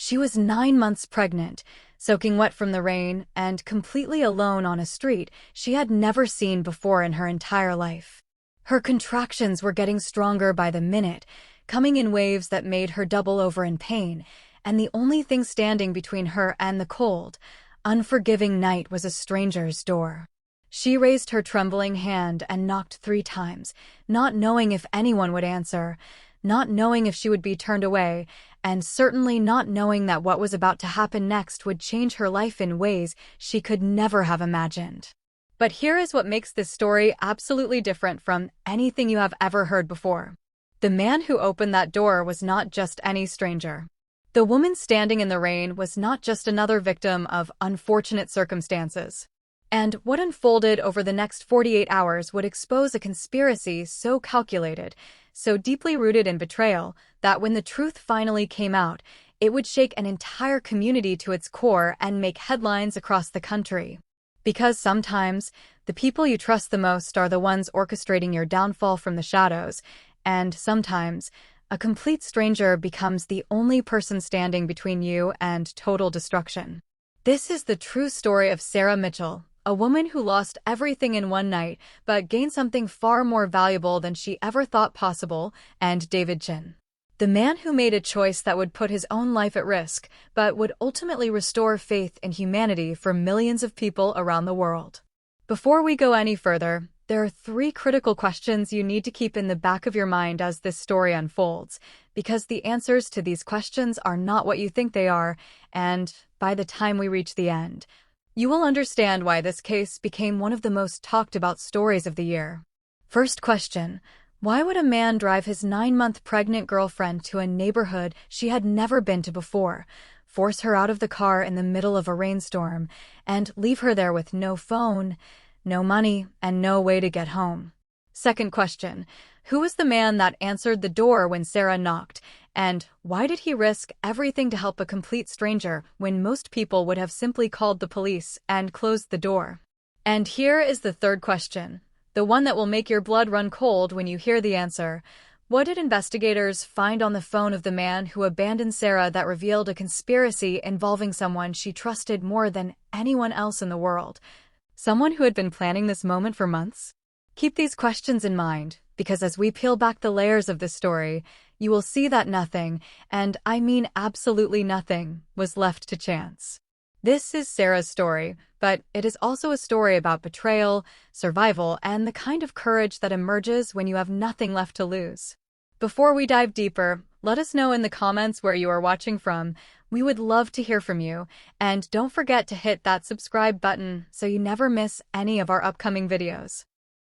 She was 9 months pregnant, soaking wet from the rain, and completely alone on a street she had never seen before in her entire life. Her contractions were getting stronger by the minute, coming in waves that made her double over in pain, and the only thing standing between her and the cold, unforgiving night was a stranger's door. She raised her trembling hand and knocked 3 times, not knowing if anyone would answer, not knowing if she would be turned away, and certainly not knowing that what was about to happen next would change her life in ways she could never have imagined. But here is what makes this story absolutely different from anything you have ever heard before. The man who opened that door was not just any stranger. The woman standing in the rain was not just another victim of unfortunate circumstances. And what unfolded over the next 48 hours would expose a conspiracy so calculated, so deeply rooted in betrayal, that when the truth finally came out, it would shake an entire community to its core and make headlines across the country. Because sometimes, the people you trust the most are the ones orchestrating your downfall from the shadows, and sometimes, a complete stranger becomes the only person standing between you and total destruction. This is the true story of Sarah Mitchell, a woman who lost everything in one night but gained something far more valuable than she ever thought possible, and David Chen, the man who made a choice that would put his own life at risk but would ultimately restore faith in humanity for millions of people around the world. Before we go any further, there are 3 critical questions you need to keep in the back of your mind as this story unfolds, because the answers to these questions are not what you think they are, and by the time we reach the end, you will understand why this case became one of the most talked about stories of the year. First question: why would a man drive his 9-month pregnant girlfriend to a neighborhood she had never been to before, force her out of the car in the middle of a rainstorm, and leave her there with no phone, no money, and no way to get home? Second question: who was the man that answered the door when Sarah knocked, and why did he risk everything to help a complete stranger when most people would have simply called the police and closed the door? And here is the third question, the one that will make your blood run cold when you hear the answer. What did investigators find on the phone of the man who abandoned Sarah that revealed a conspiracy involving someone she trusted more than anyone else in the world? Someone who had been planning this moment for months? Keep these questions in mind, because as we peel back the layers of this story, you will see that nothing, and I mean absolutely nothing, was left to chance. This is Sarah's story, but it is also a story about betrayal, survival, and the kind of courage that emerges when you have nothing left to lose. Before we dive deeper, let us know in the comments where you are watching from. We would love to hear from you, and don't forget to hit that subscribe button so you never miss any of our upcoming videos.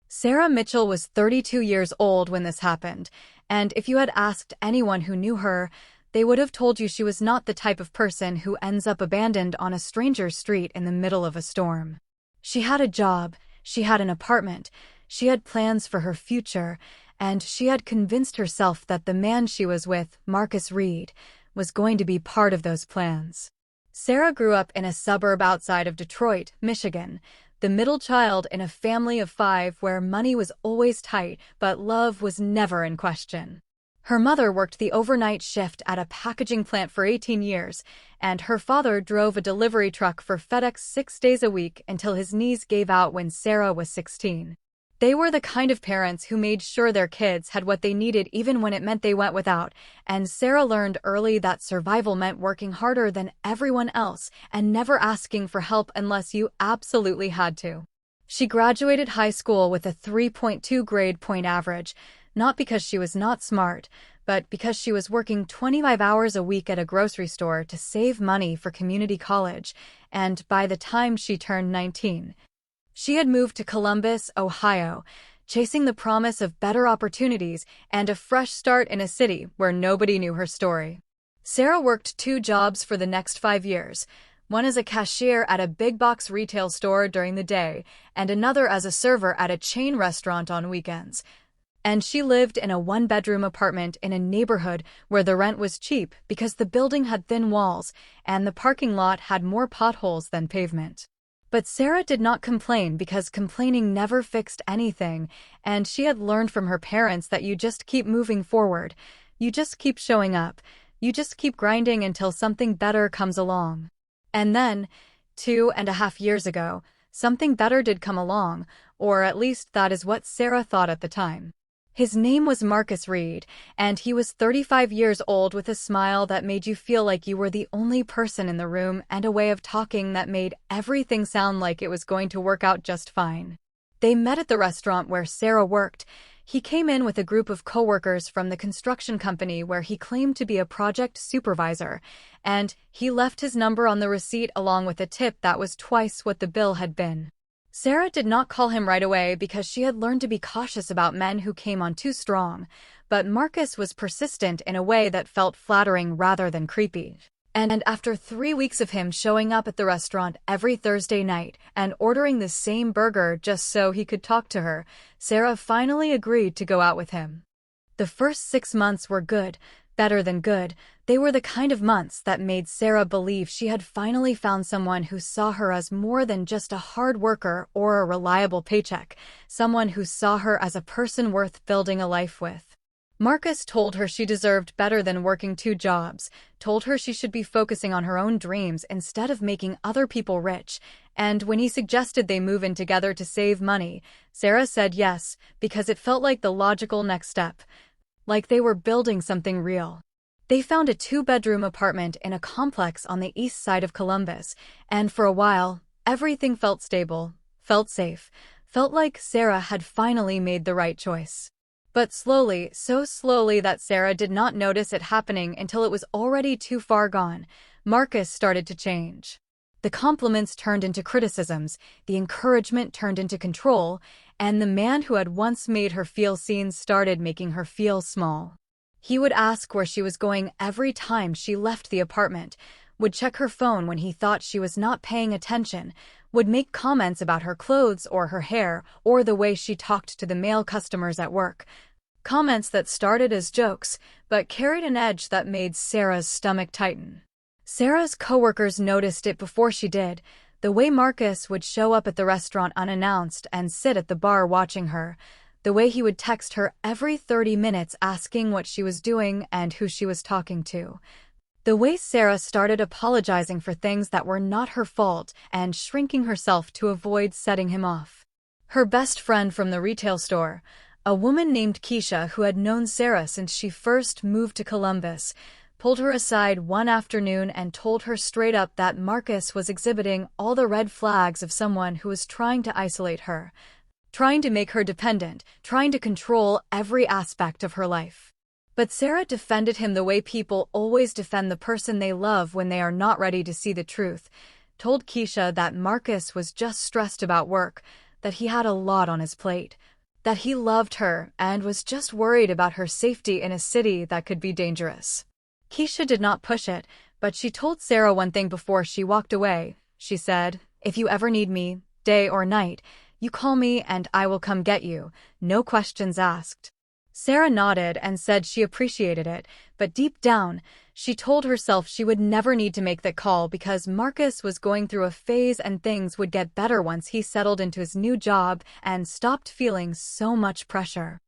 Sarah Mitchell was 32 years old when this happened, and if you had asked anyone who knew her, they would have told you she was not the type of person who ends up abandoned on a stranger's street in the middle of a storm. She had a job, she had an apartment, she had plans for her future, and she had convinced herself that the man she was with, Marcus Reed, was going to be part of those plans. Sarah grew up in a suburb outside of Detroit, Michigan, the middle child in a family of 5 where money was always tight, but love was never in question. Her mother worked the overnight shift at a packaging plant for 18 years, and her father drove a delivery truck for FedEx 6 days a week until his knees gave out when Sarah was 16. They were the kind of parents who made sure their kids had what they needed even when it meant they went without, and Sarah learned early that survival meant working harder than everyone else and never asking for help unless you absolutely had to. She graduated high school with a 3.2 grade point average, not because she was not smart, but because she was working 25 hours a week at a grocery store to save money for community college, and by the time she turned 19, she had moved to Columbus, Ohio, chasing the promise of better opportunities and a fresh start in a city where nobody knew her story. Sarah worked 2 jobs for the next 5 years, one as a cashier at a big-box retail store during the day, and another as a server at a chain restaurant on weekends. And she lived in a 1-bedroom apartment in a neighborhood where the rent was cheap because the building had thin walls and the parking lot had more potholes than pavement. But Sarah did not complain because complaining never fixed anything, and she had learned from her parents that you just keep moving forward, you just keep showing up, You just keep grinding until something better comes along. And then, 2.5 years ago, something better did come along, or at least that is what Sarah thought at the time. His name was Marcus Reed, and he was 35 years old with a smile that made you feel like you were the only person in the room and a way of talking that made everything sound like it was going to work out just fine. They met at the restaurant where Sarah worked. He came in with a group of coworkers from the construction company where he claimed to be a project supervisor, and he left his number on the receipt along with a tip that was twice what the bill had been. Sarah did not call him right away because she had learned to be cautious about men who came on too strong, but Marcus was persistent in a way that felt flattering rather than creepy. And after 3 weeks of him showing up at the restaurant every Thursday night and ordering the same burger just so he could talk to her, Sarah finally agreed to go out with him. The first 6 months were good, better than good. They were the kind of months that made Sarah believe she had finally found someone who saw her as more than just a hard worker or a reliable paycheck, someone who saw her as a person worth building a life with. Marcus told her she deserved better than working 2 jobs, told her she should be focusing on her own dreams instead of making other people rich, and when he suggested they move in together to save money, Sarah said yes, because it felt like the logical next step, like they were building something real. They found a 2-bedroom apartment in a complex on the east side of Columbus, and for a while, everything felt stable, felt safe, felt like Sarah had finally made the right choice. But slowly, so slowly that Sarah did not notice it happening until it was already too far gone, Marcus started to change. The compliments turned into criticisms, the encouragement turned into control, and the man who had once made her feel seen started making her feel small. He would ask where she was going every time she left the apartment, would check her phone when he thought she was not paying attention, would make comments about her clothes or her hair or the way she talked to the male customers at work. Comments that started as jokes, but carried an edge that made Sarah's stomach tighten. Sarah's coworkers noticed it before she did, the way Marcus would show up at the restaurant unannounced and sit at the bar watching her, the way he would text her every 30 minutes asking what she was doing and who she was talking to. The way Sarah started apologizing for things that were not her fault and shrinking herself to avoid setting him off. Her best friend from the retail store, a woman named Keisha who had known Sarah since she first moved to Columbus, pulled her aside one afternoon and told her straight up that Marcus was exhibiting all the red flags of someone who was trying to isolate her, trying to make her dependent, trying to control every aspect of her life. But Sarah defended him the way people always defend the person they love when they are not ready to see the truth, told Keisha that Marcus was just stressed about work, that he had a lot on his plate, that he loved her and was just worried about her safety in a city that could be dangerous. Keisha did not push it, but she told Sarah one thing before she walked away. She said, "If you ever need me, day or night, you call me and I will come get you, no questions asked." Sarah nodded and said she appreciated it, but deep down, she told herself she would never need to make that call because Marcus was going through a phase and things would get better once he settled into his new job and stopped feeling so much pressure.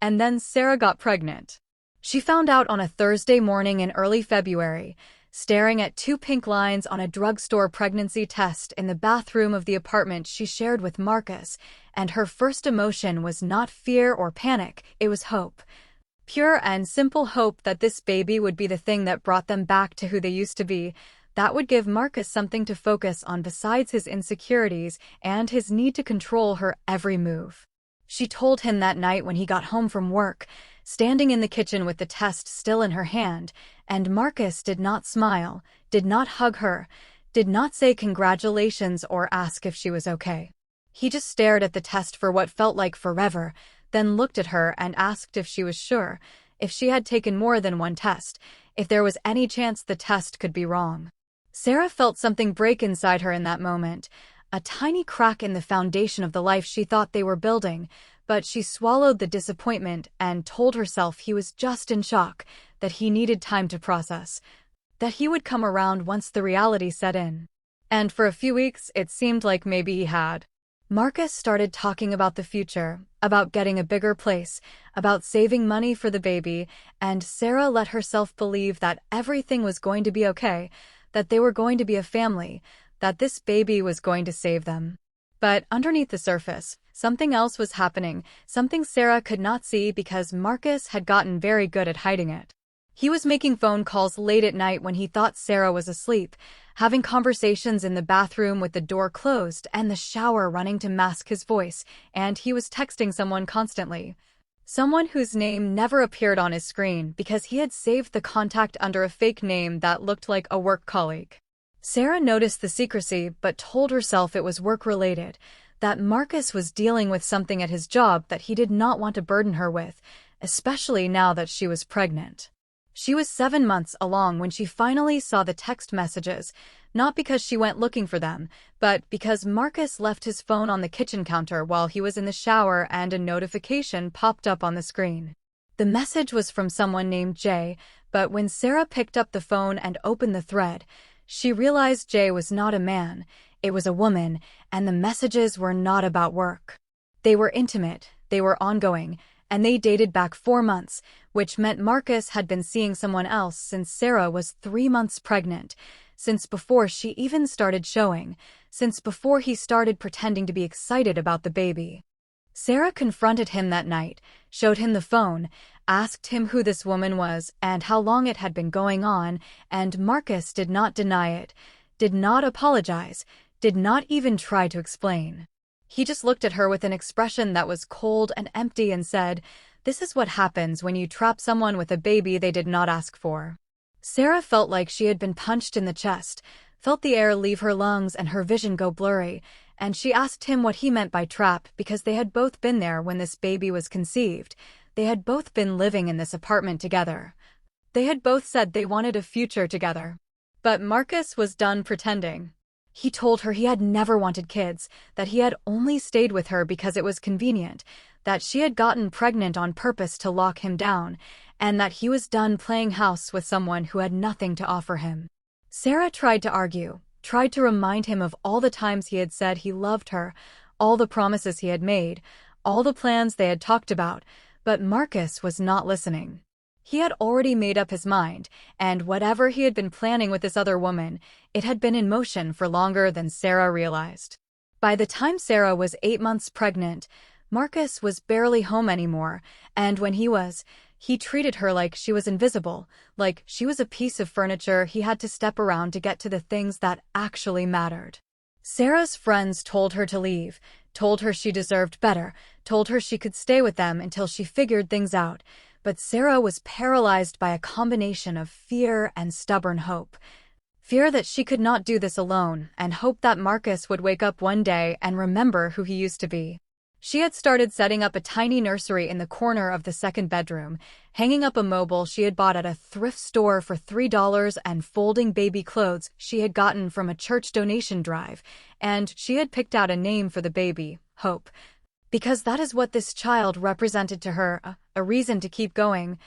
And then Sarah got pregnant. She found out on a Thursday morning in early February, staring at 2 pink lines on a drugstore pregnancy test in the bathroom of the apartment she shared with Marcus, and her first emotion was not fear or panic, it was hope. Pure and simple hope that this baby would be the thing that brought them back to who they used to be, that would give Marcus something to focus on besides his insecurities and his need to control her every move. She told him that night when he got home from work, standing in the kitchen with the test still in her hand, and Marcus did not smile, did not hug her, did not say congratulations or ask if she was okay. He just stared at the test for what felt like forever, then looked at her and asked if she was sure, if she had taken more than one test, if there was any chance the test could be wrong. Sarah felt something break inside her in that moment, a tiny crack in the foundation of the life she thought they were building, but she swallowed the disappointment and told herself he was just in shock, that he needed time to process, that he would come around once the reality set in. And for a few weeks, it seemed like maybe he had. Marcus started talking about the future, about getting a bigger place, about saving money for the baby, and Sarah let herself believe that everything was going to be okay, that they were going to be a family, that this baby was going to save them. But underneath the surface, something else was happening, something Sarah could not see because Marcus had gotten very good at hiding it. He was making phone calls late at night when he thought Sarah was asleep, having conversations in the bathroom with the door closed and the shower running to mask his voice, and he was texting someone constantly. Someone whose name never appeared on his screen because he had saved the contact under a fake name that looked like a work colleague. Sarah noticed the secrecy but told herself it was work-related, that Marcus was dealing with something at his job that he did not want to burden her with, especially now that she was pregnant. She was 7 months along when she finally saw the text messages, not because she went looking for them, but because Marcus left his phone on the kitchen counter while he was in the shower and a notification popped up on the screen. The message was from someone named Jay, but when Sarah picked up the phone and opened the thread, she realized Jay was not a man, it was a woman, and the messages were not about work. They were intimate, they were ongoing, and they dated back 4 months, which meant Marcus had been seeing someone else since Sarah was 3 months pregnant, since before she even started showing, since before he started pretending to be excited about the baby. Sarah confronted him that night, showed him the phone, asked him who this woman was and how long it had been going on, and Marcus did not deny it, did not apologize, did not even try to explain. He just looked at her with an expression that was cold and empty and said, "This is what happens when you trap someone with a baby they did not ask for." Sarah felt like she had been punched in the chest, felt the air leave her lungs and her vision go blurry, and she asked him what he meant by trap because they had both been there when this baby was conceived. They had both been living in this apartment together. They had both said they wanted a future together. But Marcus was done pretending. He told her he had never wanted kids, that he had only stayed with her because it was convenient, that she had gotten pregnant on purpose to lock him down, and that he was done playing house with someone who had nothing to offer him. Sarah tried to argue, tried to remind him of all the times he had said he loved her, all the promises he had made, all the plans they had talked about, but Marcus was not listening. He had already made up his mind, and whatever he had been planning with this other woman, it had been in motion for longer than Sarah realized. By the time Sarah was 8 months pregnant, Marcus was barely home anymore, and when he treated her like she was invisible, like she was a piece of furniture he had to step around to get to the things that actually mattered. Sarah's friends told her to leave, told her she deserved better, told her she could stay with them until she figured things out, but Sarah was paralyzed by a combination of fear and stubborn hope. Fear that she could not do this alone, and hope that Marcus would wake up one day and remember who he used to be. She had started setting up a tiny nursery in the corner of the second bedroom, hanging up a mobile she had bought at a thrift store for $3 and folding baby clothes she had gotten from a church donation drive, and she had picked out a name for the baby, Hope. Because that is what this child represented to her, a reason to keep going,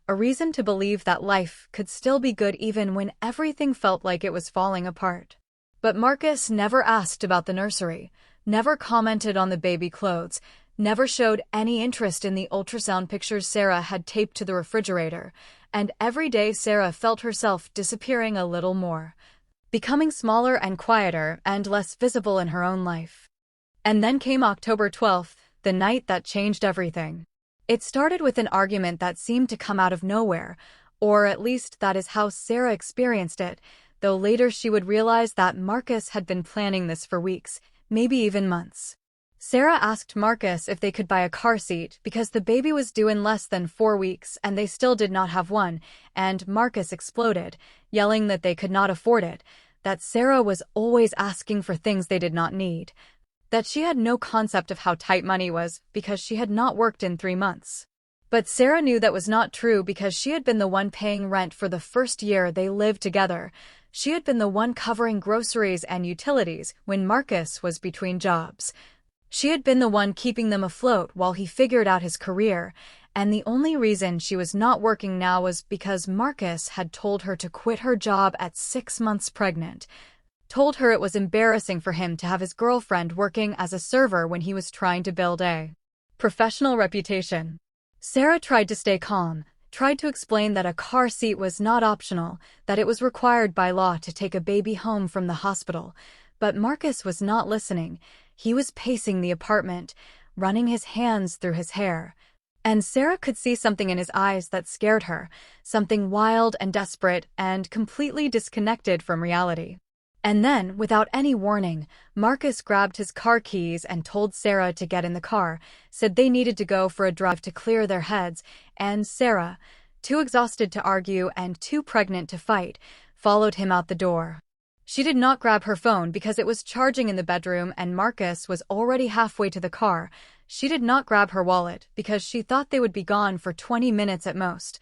a reason to believe that life could still be good even when everything felt like it was falling apart. But Marcus never asked about the nursery, never commented on the baby clothes, never showed any interest in the ultrasound pictures Sarah had taped to the refrigerator, and every day Sarah felt herself disappearing a little more, becoming smaller and quieter and less visible in her own life. And then came October 12th, the night that changed everything. It started with an argument that seemed to come out of nowhere, or at least that is how Sarah experienced it, though later she would realize that Marcus had been planning this for weeks, maybe even months. Sarah asked Marcus if they could buy a car seat because the baby was due in less than 4 weeks and they still did not have one, and Marcus exploded, yelling that they could not afford it, that Sarah was always asking for things they did not need, that she had no concept of how tight money was because she had not worked in 3 months. But Sarah knew that was not true because she had been the one paying rent for the first year they lived together. She had been the one covering groceries and utilities when Marcus was between jobs. She had been the one keeping them afloat while he figured out his career, and the only reason she was not working now was because Marcus had told her to quit her job at 6 months pregnant. told her it was embarrassing for him to have his girlfriend working as a server when he was trying to build a professional reputation. Sarah tried to stay calm, tried to explain that a car seat was not optional, that it was required by law to take a baby home from the hospital. But Marcus was not listening. He was pacing the apartment, running his hands through his hair. And Sarah could see something in his eyes that scared her, something wild and desperate and completely disconnected from reality. And then, without any warning, Marcus grabbed his car keys and told Sarah to get in the car, said they needed to go for a drive to clear their heads, and Sarah, too exhausted to argue and too pregnant to fight, followed him out the door. She did not grab her phone because it was charging in the bedroom and Marcus was already halfway to the car. She did not grab her wallet because she thought they would be gone for 20 minutes at most.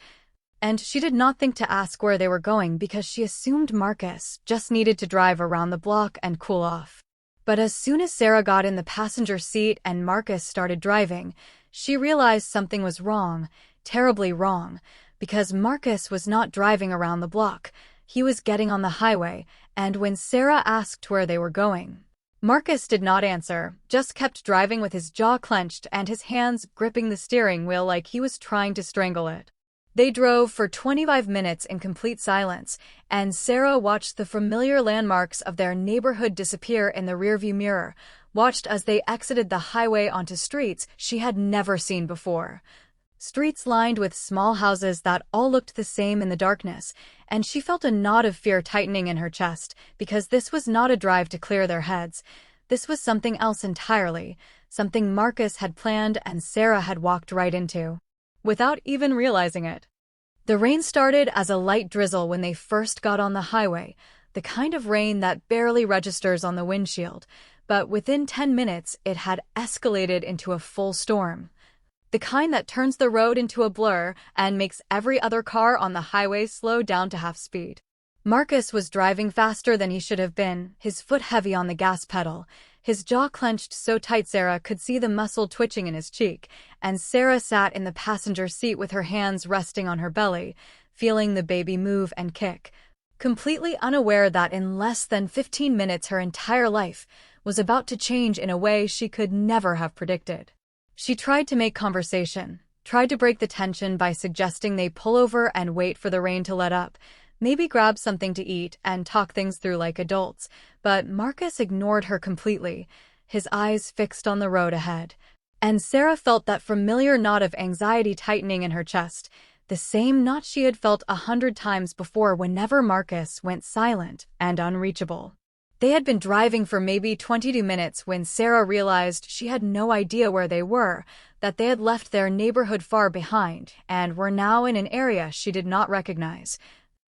And she did not think to ask where they were going because she assumed Marcus just needed to drive around the block and cool off. But as soon as Sarah got in the passenger seat and Marcus started driving, she realized something was wrong, terribly wrong, because Marcus was not driving around the block. He was getting on the highway, and when Sarah asked where they were going, Marcus did not answer, just kept driving with his jaw clenched and his hands gripping the steering wheel like he was trying to strangle it. They drove for 25 minutes in complete silence, and Sarah watched the familiar landmarks of their neighborhood disappear in the rearview mirror, watched as they exited the highway onto streets she had never seen before. Streets lined with small houses that all looked the same in the darkness, and she felt a knot of fear tightening in her chest, because this was not a drive to clear their heads. This was something else entirely, something Marcus had planned and Sarah had walked right into, without even realizing it. The rain started as a light drizzle when they first got on the highway, the kind of rain that barely registers on the windshield, but within 10 minutes it had escalated into a full storm. The kind that turns the road into a blur and makes every other car on the highway slow down to half speed. Marcus was driving faster than he should have been, his foot heavy on the gas pedal, his jaw clenched so tight Sarah could see the muscle twitching in his cheek, and Sarah sat in the passenger seat with her hands resting on her belly, feeling the baby move and kick, completely unaware that in less than 15 minutes her entire life was about to change in a way she could never have predicted. She tried to make conversation, tried to break the tension by suggesting they pull over and wait for the rain to let up, maybe grab something to eat and talk things through like adults, but Marcus ignored her completely, his eyes fixed on the road ahead. And Sarah felt that familiar knot of anxiety tightening in her chest, the same knot she had felt 100 times before whenever Marcus went silent and unreachable. They had been driving for maybe 22 minutes when Sarah realized she had no idea where they were, that they had left their neighborhood far behind and were now in an area she did not recognize.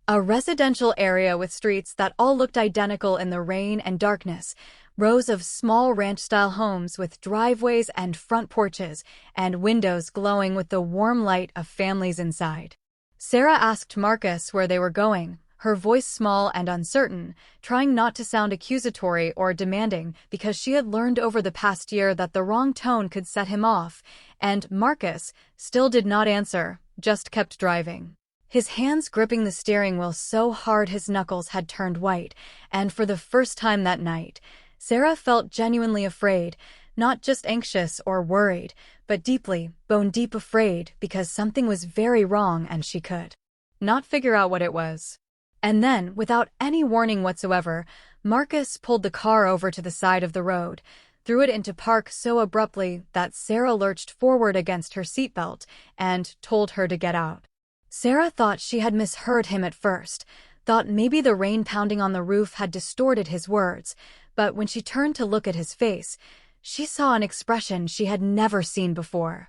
A residential area with streets that all looked identical in the rain and darkness, rows of small ranch-style homes with driveways and front porches, and windows glowing with the warm light of families inside. Sarah asked Marcus where they were going, her voice small and uncertain, trying not to sound accusatory or demanding because she had learned over the past year that the wrong tone could set him off, and Marcus still did not answer, just kept driving. His hands gripping the steering wheel so hard his knuckles had turned white, and for the first time that night, Sarah felt genuinely afraid, not just anxious or worried, but deeply, bone-deep afraid because something was very wrong and she could not figure out what it was. And then, without any warning whatsoever, Marcus pulled the car over to the side of the road, threw it into park so abruptly that Sarah lurched forward against her seatbelt and told her to get out. Sarah thought she had misheard him at first, thought maybe the rain pounding on the roof had distorted his words, but when she turned to look at his face, she saw an expression she had never seen before.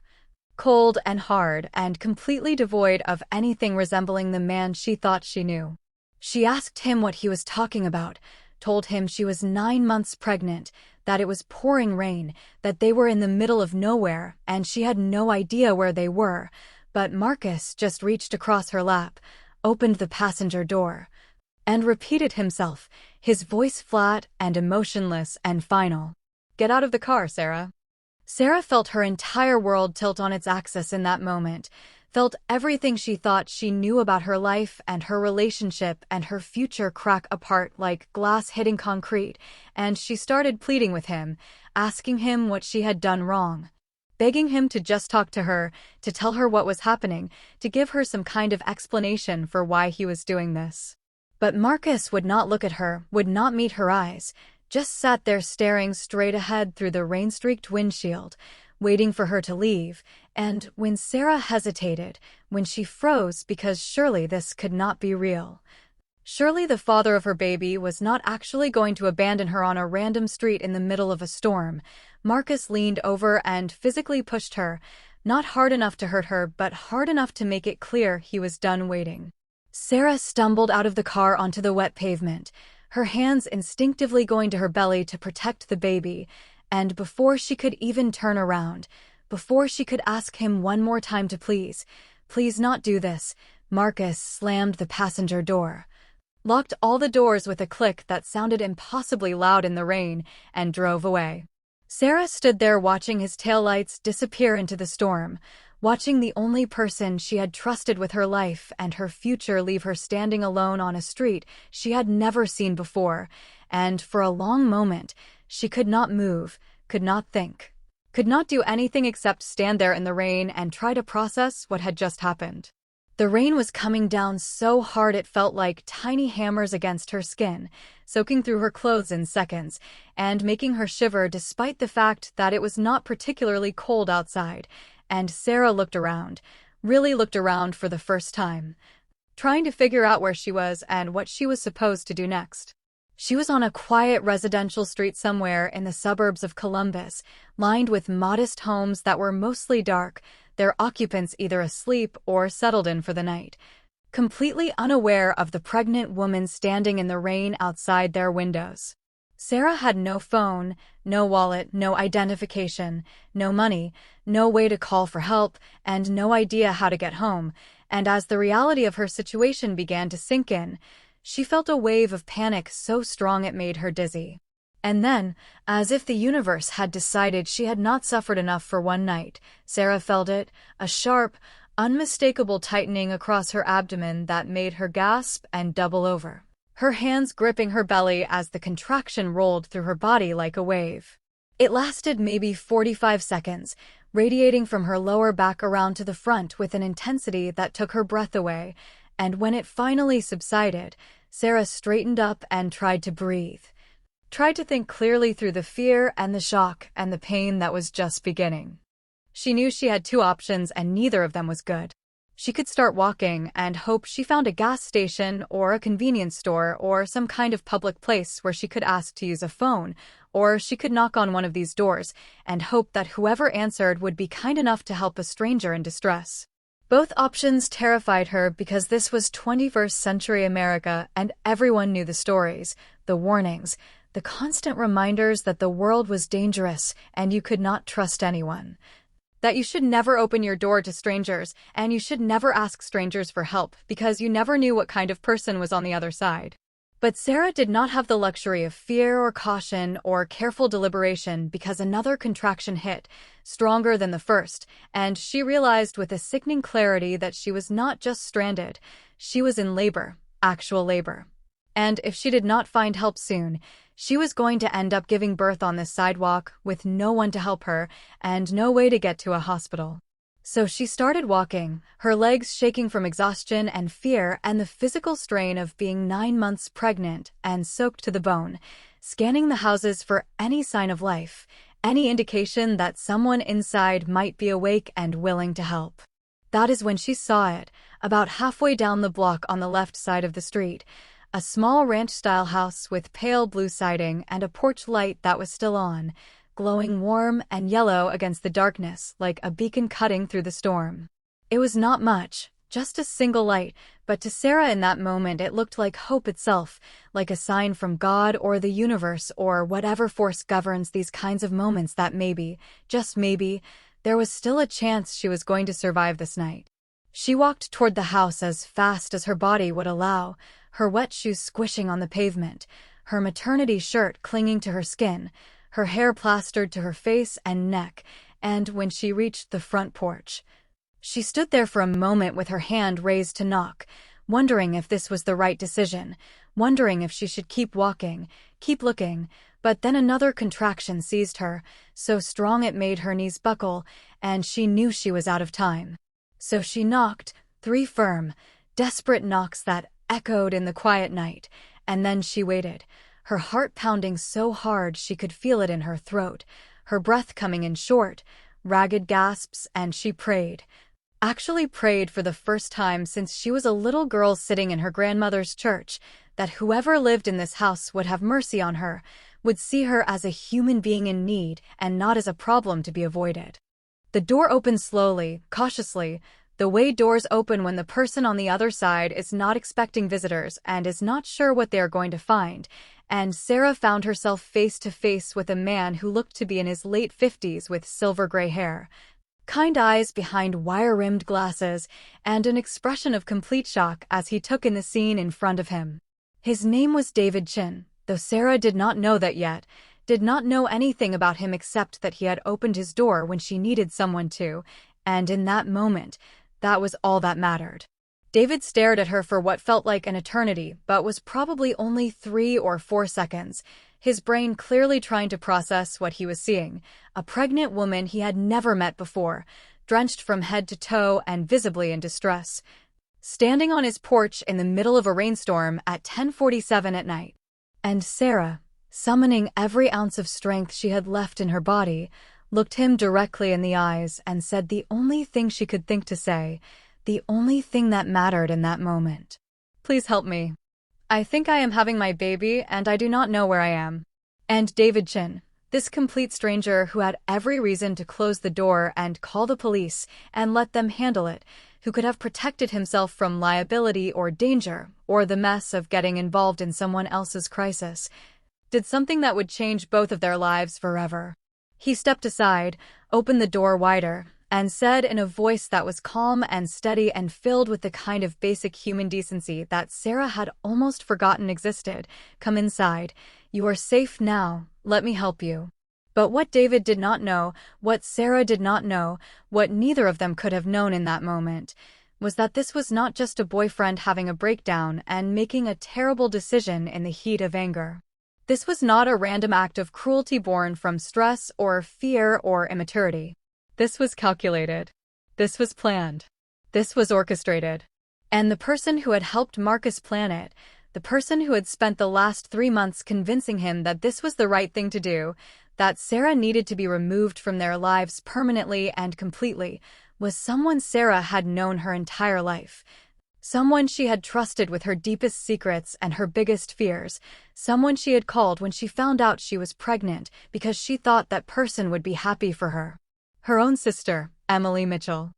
Cold and hard and completely devoid of anything resembling the man she thought she knew. She asked him what he was talking about, told him she was 9 months pregnant, that it was pouring rain, that they were in the middle of nowhere, and she had no idea where they were. But Marcus just reached across her lap, opened the passenger door, and repeated himself, his voice flat and emotionless and final. "Get out of the car, Sarah." Sarah felt her entire world tilt on its axis in that moment. felt everything she thought she knew about her life and her relationship and her future crack apart like glass hitting concrete, and she started pleading with him, asking him what she had done wrong, begging him to just talk to her, to tell her what was happening, to give her some kind of explanation for why he was doing this. But Marcus would not look at her, would not meet her eyes, just sat there staring straight ahead through the rain-streaked windshield, waiting for her to leave, and when Sarah hesitated, when she froze because surely this could not be real. Surely the father of her baby was not actually going to abandon her on a random street in the middle of a storm. Marcus leaned over and physically pushed her, not hard enough to hurt her, but hard enough to make it clear he was done waiting. Sarah stumbled out of the car onto the wet pavement, her hands instinctively going to her belly to protect the baby, and before she could even turn around, before she could ask him one more time to please not do this, Marcus slammed the passenger door, locked all the doors with a click that sounded impossibly loud in the rain, and drove away. Sarah stood there watching his taillights disappear into the storm, watching the only person she had trusted with her life and her future leave her standing alone on a street she had never seen before, and for a long moment, she could not move, could not think, could not do anything except stand there in the rain and try to process what had just happened. The rain was coming down so hard it felt like tiny hammers against her skin, soaking through her clothes in seconds, and making her shiver despite the fact that it was not particularly cold outside. And Sarah looked around, really looked around for the first time, trying to figure out where she was and what she was supposed to do next. She was on a quiet residential street somewhere in the suburbs of Columbus, lined with modest homes that were mostly dark, their occupants either asleep or settled in for the night, completely unaware of the pregnant woman standing in the rain outside their windows. Sarah had no phone, no wallet, no identification, no money, no way to call for help, and no idea how to get home, and as the reality of her situation began to sink in, she felt a wave of panic so strong it made her dizzy. And then, as if the universe had decided she had not suffered enough for one night, Sarah felt it, a sharp, unmistakable tightening across her abdomen that made her gasp and double over, her hands gripping her belly as the contraction rolled through her body like a wave. It lasted maybe 45 seconds, radiating from her lower back around to the front with an intensity that took her breath away, and when it finally subsided, Sarah straightened up and tried to breathe. Tried to think clearly through the fear and the shock and the pain that was just beginning. She knew she had two options and neither of them was good. She could start walking and hope she found a gas station or a convenience store or some kind of public place where she could ask to use a phone, or she could knock on one of these doors and hope that whoever answered would be kind enough to help a stranger in distress. Both options terrified her because this was 21st century America and everyone knew the stories, the warnings, the constant reminders that the world was dangerous and you could not trust anyone. That you should never open your door to strangers and you should never ask strangers for help because you never knew what kind of person was on the other side. But Sarah did not have the luxury of fear or caution or careful deliberation because another contraction hit, stronger than the first, and she realized with a sickening clarity that she was not just stranded, she was in labor, actual labor. And if she did not find help soon, she was going to end up giving birth on this sidewalk with no one to help her and no way to get to a hospital. So she started walking, her legs shaking from exhaustion and fear and the physical strain of being 9 months pregnant and soaked to the bone, scanning the houses for any sign of life, any indication that someone inside might be awake and willing to help. That is when she saw it, about halfway down the block on the left side of the street, a small ranch-style house with pale blue siding and a porch light that was still on, glowing warm and yellow against the darkness like a beacon cutting through the storm. It was not much, just a single light, but to Sarah in that moment it looked like hope itself, like a sign from God or the universe or whatever force governs these kinds of moments that maybe, just maybe, there was still a chance she was going to survive this night. She walked toward the house as fast as her body would allow, her wet shoes squishing on the pavement, her maternity shirt clinging to her skin, her hair plastered to her face and neck, and when she reached the front porch, She stood there for a moment with her hand raised to knock, wondering if this was the right decision, wondering if she should keep walking, keep looking, but then another contraction seized her, so strong it made her knees buckle, and she knew she was out of time. So she knocked, 3 firm, desperate knocks that echoed in the quiet night, and then she waited, her heart pounding so hard she could feel it in her throat, her breath coming in short, ragged gasps, and she prayed. Actually prayed for the first time since she was a little girl sitting in her grandmother's church, that whoever lived in this house would have mercy on her, would see her as a human being in need and not as a problem to be avoided. The door opened slowly, cautiously, the way doors open when the person on the other side is not expecting visitors and is not sure what they are going to find, and Sarah found herself face to face with a man who looked to be in his late 50s with silver-gray hair, kind eyes behind wire-rimmed glasses, and an expression of complete shock as he took in the scene in front of him. His name was David Chen, though Sarah did not know that yet, did not know anything about him except that he had opened his door when she needed someone to, and in that moment, that was all that mattered. David stared at her for what felt like an eternity, but was probably only 3 or 4 seconds, his brain clearly trying to process what he was seeing, a pregnant woman he had never met before, drenched from head to toe and visibly in distress, standing on his porch in the middle of a rainstorm at 10:47 at night. And Sarah, summoning every ounce of strength she had left in her body, looked him directly in the eyes and said the only thing she could think to say, the only thing that mattered in that moment. "Please help me. I think I am having my baby and I do not know where I am." And David Chen, this complete stranger who had every reason to close the door and call the police and let them handle it, who could have protected himself from liability or danger or the mess of getting involved in someone else's crisis, did something that would change both of their lives forever. He stepped aside, opened the door wider, and said in a voice that was calm and steady and filled with the kind of basic human decency that Sarah had almost forgotten existed, "Come inside. You are safe now. Let me help you." But what David did not know, what Sarah did not know, what neither of them could have known in that moment, was that this was not just a boyfriend having a breakdown and making a terrible decision in the heat of anger. This was not a random act of cruelty born from stress or fear or immaturity. This was calculated. This was planned. This was orchestrated. And the person who had helped Marcus plan it, the person who had spent the last 3 months convincing him that this was the right thing to do, that Sarah needed to be removed from their lives permanently and completely, was someone Sarah had known her entire life. Someone she had trusted with her deepest secrets and her biggest fears. Someone she had called when she found out she was pregnant because she thought that person would be happy for her. Her own sister, Emily Mitchell.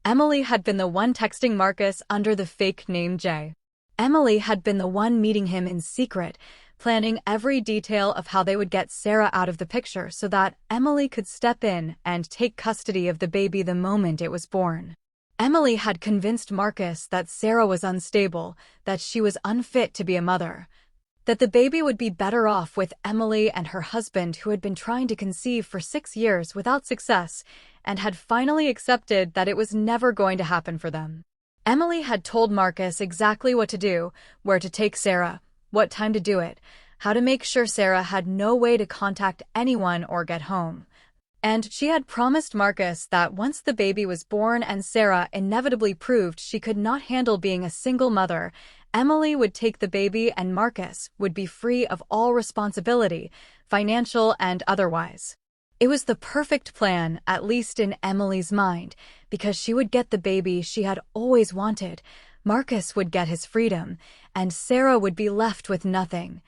Emily had been the one texting Marcus under the fake name Jay. Emily had been the one meeting him in secret, planning every detail of how they would get Sarah out of the picture so that Emily could step in and take custody of the baby the moment it was born. Emily had convinced Marcus that Sarah was unstable, that she was unfit to be a mother, that the baby would be better off with Emily and her husband who had been trying to conceive for 6 years without success and had finally accepted that it was never going to happen for them. Emily had told Marcus exactly what to do, where to take Sarah, what time to do it, how to make sure Sarah had no way to contact anyone or get home. And she had promised Marcus that once the baby was born and Sarah inevitably proved she could not handle being a single mother, Emily would take the baby and Marcus would be free of all responsibility, financial and otherwise. It was the perfect plan, at least in Emily's mind, because she would get the baby she had always wanted, Marcus would get his freedom, and Sarah would be left with nothing.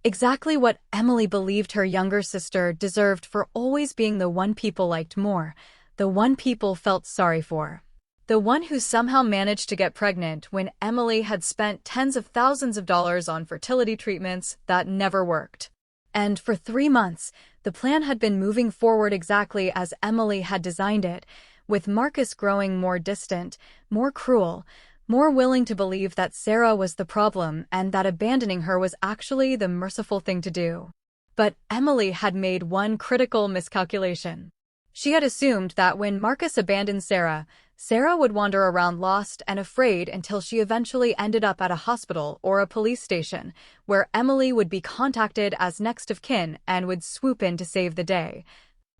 Exactly what Emily believed her younger sister deserved for always being the one people liked more, the one people felt sorry for. The one who somehow managed to get pregnant when Emily had spent tens of thousands of dollars on fertility treatments that never worked. And for 3 months, the plan had been moving forward exactly as Emily had designed it, with Marcus growing more distant, more cruel, more willing to believe that Sarah was the problem and that abandoning her was actually the merciful thing to do. But Emily had made one critical miscalculation. She had assumed that when Marcus abandoned Sarah, Sarah would wander around lost and afraid until she eventually ended up at a hospital or a police station, where Emily would be contacted as next of kin and would swoop in to save the day,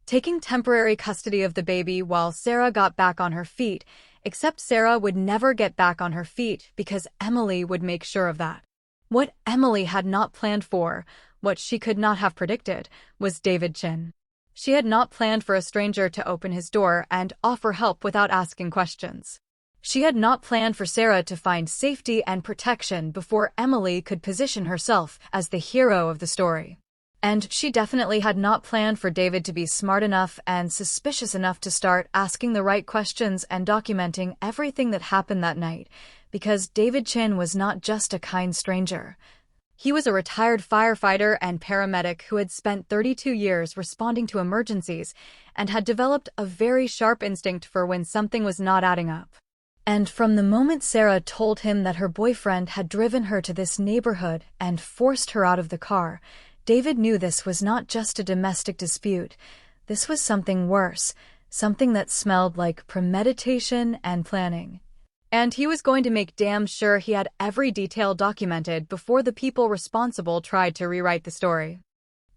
taking temporary custody of the baby while Sarah got back on her feet, except Sarah would never get back on her feet because Emily would make sure of that. What Emily had not planned for, what she could not have predicted, was David Chen. She had not planned for a stranger to open his door and offer help without asking questions. She had not planned for Sarah to find safety and protection before Emily could position herself as the hero of the story. And she definitely had not planned for David to be smart enough and suspicious enough to start asking the right questions and documenting everything that happened that night, because David Chen was not just a kind stranger. He was a retired firefighter and paramedic who had spent 32 years responding to emergencies and had developed a very sharp instinct for when something was not adding up. And from the moment Sarah told him that her boyfriend had driven her to this neighborhood and forced her out of the car, David knew this was not just a domestic dispute. This was something worse, something that smelled like premeditation and planning. And he was going to make damn sure he had every detail documented before the people responsible tried to rewrite the story.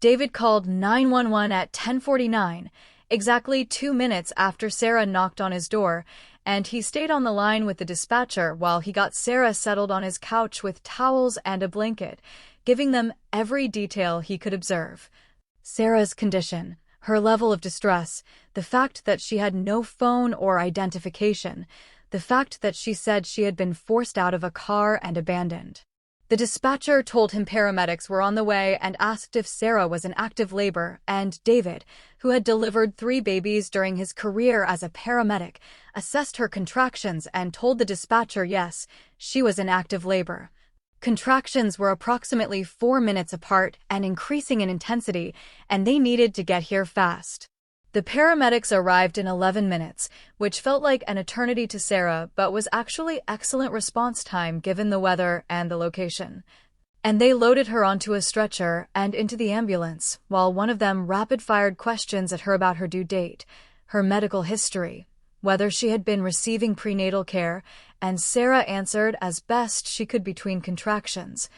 David called 911 at 10:49, exactly 2 minutes after Sarah knocked on his door, and he stayed on the line with the dispatcher while he got Sarah settled on his couch with towels and a blanket, giving them every detail he could observe. Sarah's condition, her level of distress, the fact that she had no phone or identification, the fact that she said she had been forced out of a car and abandoned. The dispatcher told him paramedics were on the way and asked if Sarah was in active labor, and David, who had delivered 3 babies during his career as a paramedic, assessed her contractions and told the dispatcher yes, she was in active labor. Contractions were approximately 4 minutes apart and increasing in intensity, and they needed to get here fast. The paramedics arrived in 11 minutes, which felt like an eternity to Sarah but was actually excellent response time given the weather and the location. And they loaded her onto a stretcher and into the ambulance, while one of them rapid-fired questions at her about her due date, her medical history, whether she had been receiving prenatal care, and Sarah answered as best she could between contractions,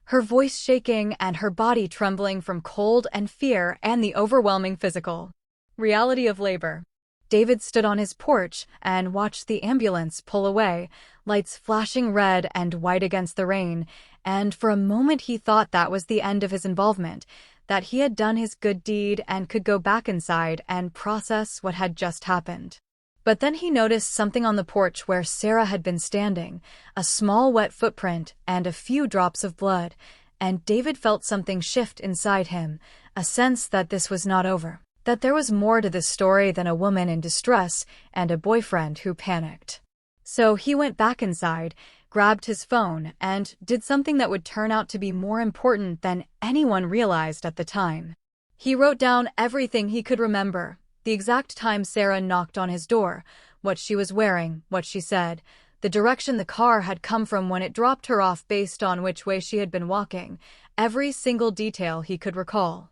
her voice shaking and her body trembling from cold and fear and the overwhelming physical reality of labor. David stood on his porch and watched the ambulance pull away, lights flashing red and white against the rain, and for a moment he thought that was the end of his involvement, that he had done his good deed and could go back inside and process what had just happened. But then he noticed something on the porch where Sarah had been standing, a small wet footprint and a few drops of blood, and David felt something shift inside him, a sense that this was not over, that there was more to this story than a woman in distress and a boyfriend who panicked. So he went back inside, grabbed his phone, and did something that would turn out to be more important than anyone realized at the time. He wrote down everything he could remember, the exact time Sarah knocked on his door, what she was wearing, what she said, the direction the car had come from when it dropped her off based on which way she had been walking, every single detail he could recall.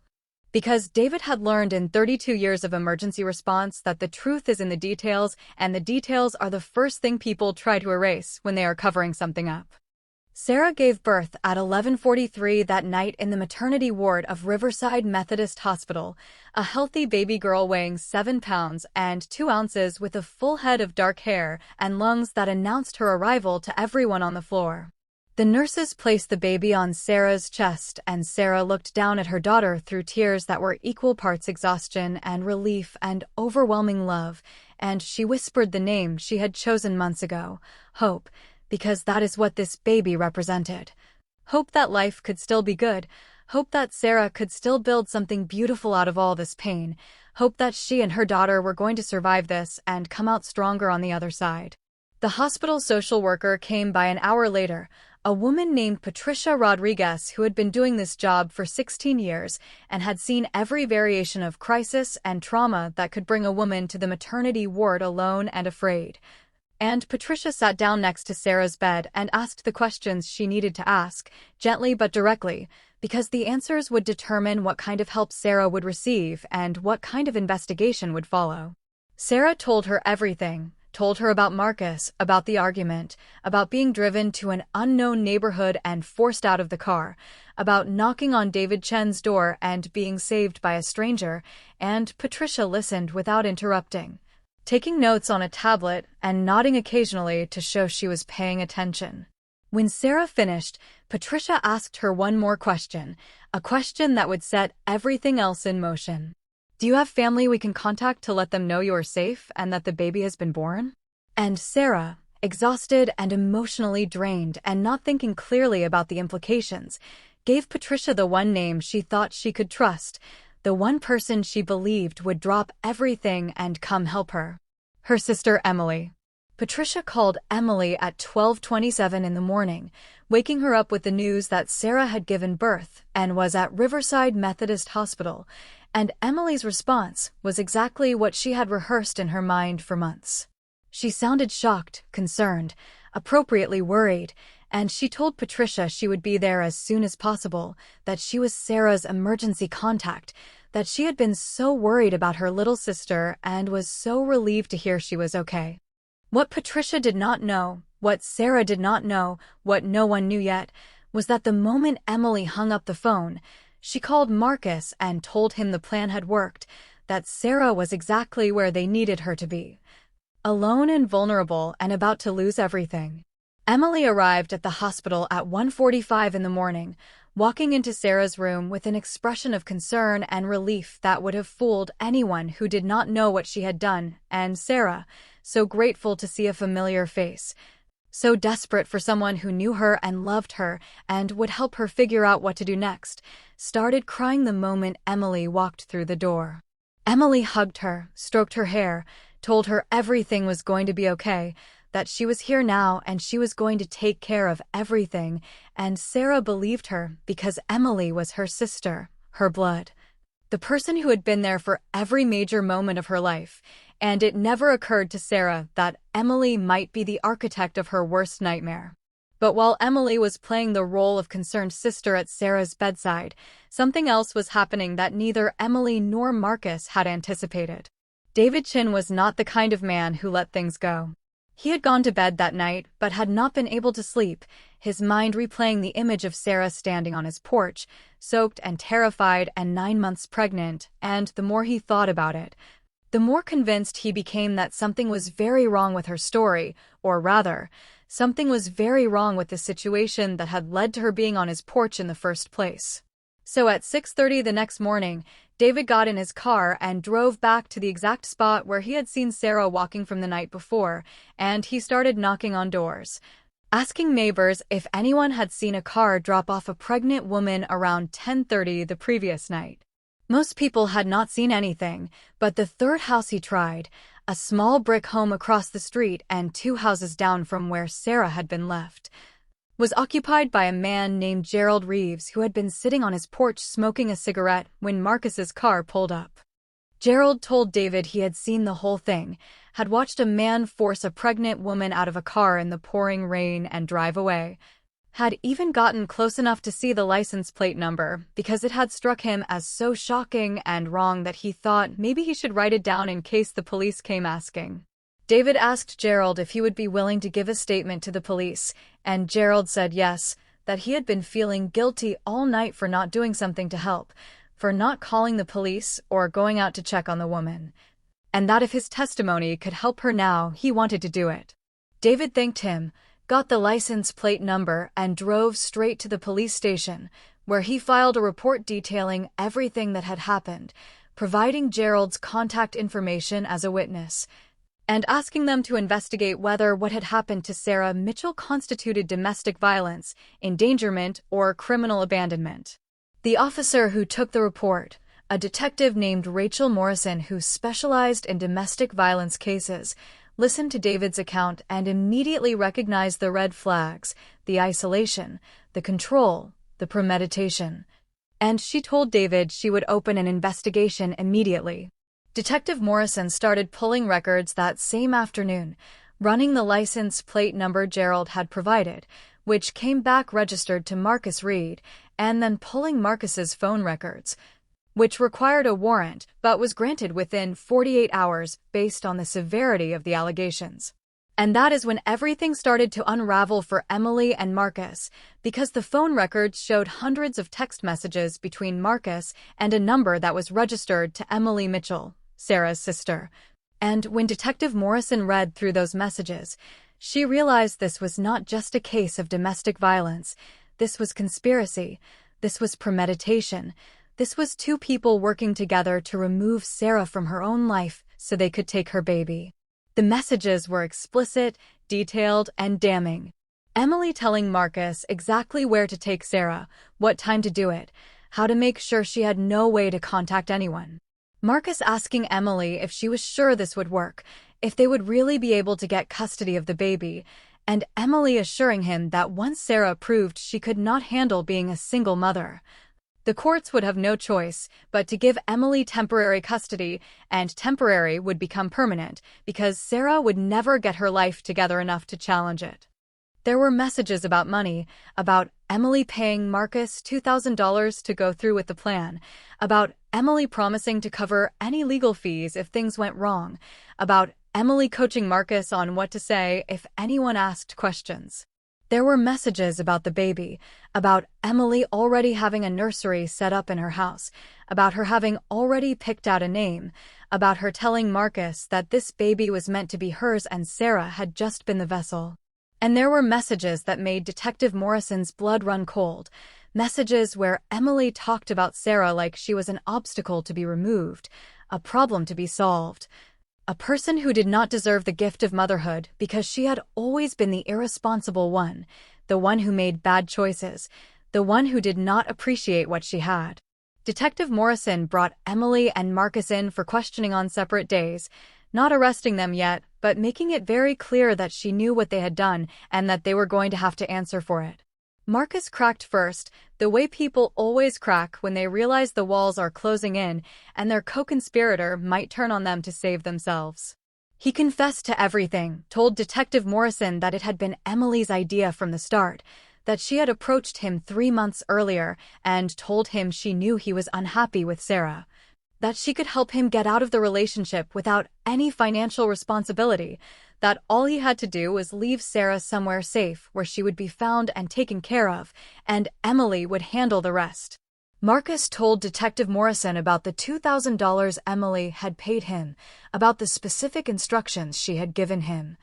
Because David had learned in 32 years of emergency response that the truth is in the details, and the details are the first thing people try to erase when they are covering something up. Sarah gave birth at 11:43 that night in the maternity ward of Riverside Methodist Hospital, a healthy baby girl weighing 7 pounds and 2 ounces with a full head of dark hair and lungs that announced her arrival to everyone on the floor. The nurses placed the baby on Sarah's chest, and Sarah looked down at her daughter through tears that were equal parts exhaustion and relief and overwhelming love, and she whispered the name she had chosen months ago, Hope, because that is what this baby represented. Hope that life could still be good, hope that Sarah could still build something beautiful out of all this pain, hope that she and her daughter were going to survive this and come out stronger on the other side. The hospital social worker came by an hour later, a woman named Patricia Rodriguez who had been doing this job for 16 years and had seen every variation of crisis and trauma that could bring a woman to the maternity ward alone and afraid. And Patricia sat down next to Sarah's bed and asked the questions she needed to ask, gently but directly, because the answers would determine what kind of help Sarah would receive and what kind of investigation would follow. Sarah told her everything, told her about Marcus, about the argument, about being driven to an unknown neighborhood and forced out of the car, about knocking on David Chen's door and being saved by a stranger, and Patricia listened without interrupting, taking notes on a tablet and nodding occasionally to show she was paying attention. When Sarah finished, Patricia asked her one more question, a question that would set everything else in motion. "Do you have family we can contact to let them know you are safe and that the baby has been born?" And Sarah, exhausted and emotionally drained and not thinking clearly about the implications, gave Patricia the one name she thought she could trust, the one person she believed would drop everything and come help her. Her sister Emily. Patricia called Emily at 12:27 in the morning, waking her up with the news that Sarah had given birth and was at Riverside Methodist Hospital, and Emily's response was exactly what she had rehearsed in her mind for months. She sounded shocked, concerned, appropriately worried, and she told Patricia she would be there as soon as possible, that she was Sarah's emergency contact, that she had been so worried about her little sister and was so relieved to hear she was okay. What Patricia did not know, what Sarah did not know, what no one knew yet, was that the moment Emily hung up the phone, she called Marcus and told him the plan had worked, that Sarah was exactly where they needed her to be. Alone and vulnerable and about to lose everything. Emily arrived at the hospital at 1:45 in the morning, walking into Sarah's room with an expression of concern and relief that would have fooled anyone who did not know what she had done, and Sarah, so grateful to see a familiar face, so desperate for someone who knew her and loved her and would help her figure out what to do next, started crying the moment Emily walked through the door. Emily hugged her, stroked her hair, told her everything was going to be okay, that she was here now and she was going to take care of everything, and Sarah believed her because Emily was her sister, her blood, the person who had been there for every major moment of her life, and it never occurred to Sarah that Emily might be the architect of her worst nightmare. But while Emily was playing the role of concerned sister at Sarah's bedside, something else was happening that neither Emily nor Marcus had anticipated. David Chen was not the kind of man who let things go. He had gone to bed that night, but had not been able to sleep, his mind replaying the image of Sarah standing on his porch, soaked and terrified and 9 months pregnant, and the more he thought about it, the more convinced he became that something was very wrong with her story, or rather, something was very wrong with the situation that had led to her being on his porch in the first place. So at 6:30 the next morning, David got in his car and drove back to the exact spot where he had seen Sarah walking from the night before, and he started knocking on doors, asking neighbors if anyone had seen a car drop off a pregnant woman around 10:30 the previous night. Most people had not seen anything, but the third house he tried, a small brick home across the street and 2 houses down from where Sarah had been left, was occupied by a man named Gerald Reeves who had been sitting on his porch smoking a cigarette when Marcus's car pulled up. Gerald told David he had seen the whole thing, had watched a man force a pregnant woman out of a car in the pouring rain and drive away, had even gotten close enough to see the license plate number because it had struck him as so shocking and wrong that he thought maybe he should write it down in case the police came asking. David asked Gerald if he would be willing to give a statement to the police, and Gerald said yes, that he had been feeling guilty all night for not doing something to help, for not calling the police or going out to check on the woman, and that if his testimony could help her now, he wanted to do it. David thanked him, got the license plate number, and drove straight to the police station, where he filed a report detailing everything that had happened, providing Gerald's contact information as a witness, and asking them to investigate whether what had happened to Sarah Mitchell constituted domestic violence, endangerment, or criminal abandonment. The officer who took the report, a detective named Rachel Morrison who specialized in domestic violence cases, listened to David's account and immediately recognized the red flags, the isolation, the control, the premeditation. And she told David she would open an investigation immediately. Detective Morrison started pulling records that same afternoon, running the license plate number Gerald had provided, which came back registered to Marcus Reed, and then pulling Marcus's phone records, which required a warrant but was granted within 48 hours based on the severity of the allegations. And that is when everything started to unravel for Emily and Marcus, because the phone records showed hundreds of text messages between Marcus and a number that was registered to Emily Mitchell, Sarah's sister. And when Detective Morrison read through those messages, she realized this was not just a case of domestic violence. This was conspiracy. This was premeditation. This was two people working together to remove Sarah from her own life so they could take her baby. The messages were explicit, detailed, and damning. Emily telling Marcus exactly where to take Sarah, what time to do it, how to make sure she had no way to contact anyone. Marcus asking Emily if she was sure this would work, if they would really be able to get custody of the baby, and Emily assuring him that once Sarah proved she could not handle being a single mother, the courts would have no choice but to give Emily temporary custody, and temporary would become permanent because Sarah would never get her life together enough to challenge it. There were messages about money, about Emily paying Marcus $2,000 to go through with the plan, about Emily promising to cover any legal fees if things went wrong, about Emily coaching Marcus on what to say if anyone asked questions. There were messages about the baby, about Emily already having a nursery set up in her house, about her having already picked out a name, about her telling Marcus that this baby was meant to be hers and Sarah had just been the vessel. And there were messages that made Detective Morrison's blood run cold, messages where Emily talked about Sarah like she was an obstacle to be removed, a problem to be solved. A person who did not deserve the gift of motherhood because she had always been the irresponsible one, the one who made bad choices, the one who did not appreciate what she had. Detective Morrison brought Emily and Marcus in for questioning on separate days, not arresting them yet, but making it very clear that she knew what they had done and that they were going to have to answer for it. Marcus cracked first, the way people always crack when they realize the walls are closing in and their co-conspirator might turn on them to save themselves. He confessed to everything, told Detective Morrison that it had been Emily's idea from the start, that she had approached him 3 months earlier and told him she knew he was unhappy with Sarah, that she could help him get out of the relationship without any financial responsibility, that all he had to do was leave Sarah somewhere safe where she would be found and taken care of, and Emily would handle the rest. Marcus told Detective Morrison about the $2,000 Emily had paid him, about the specific instructions she had given him,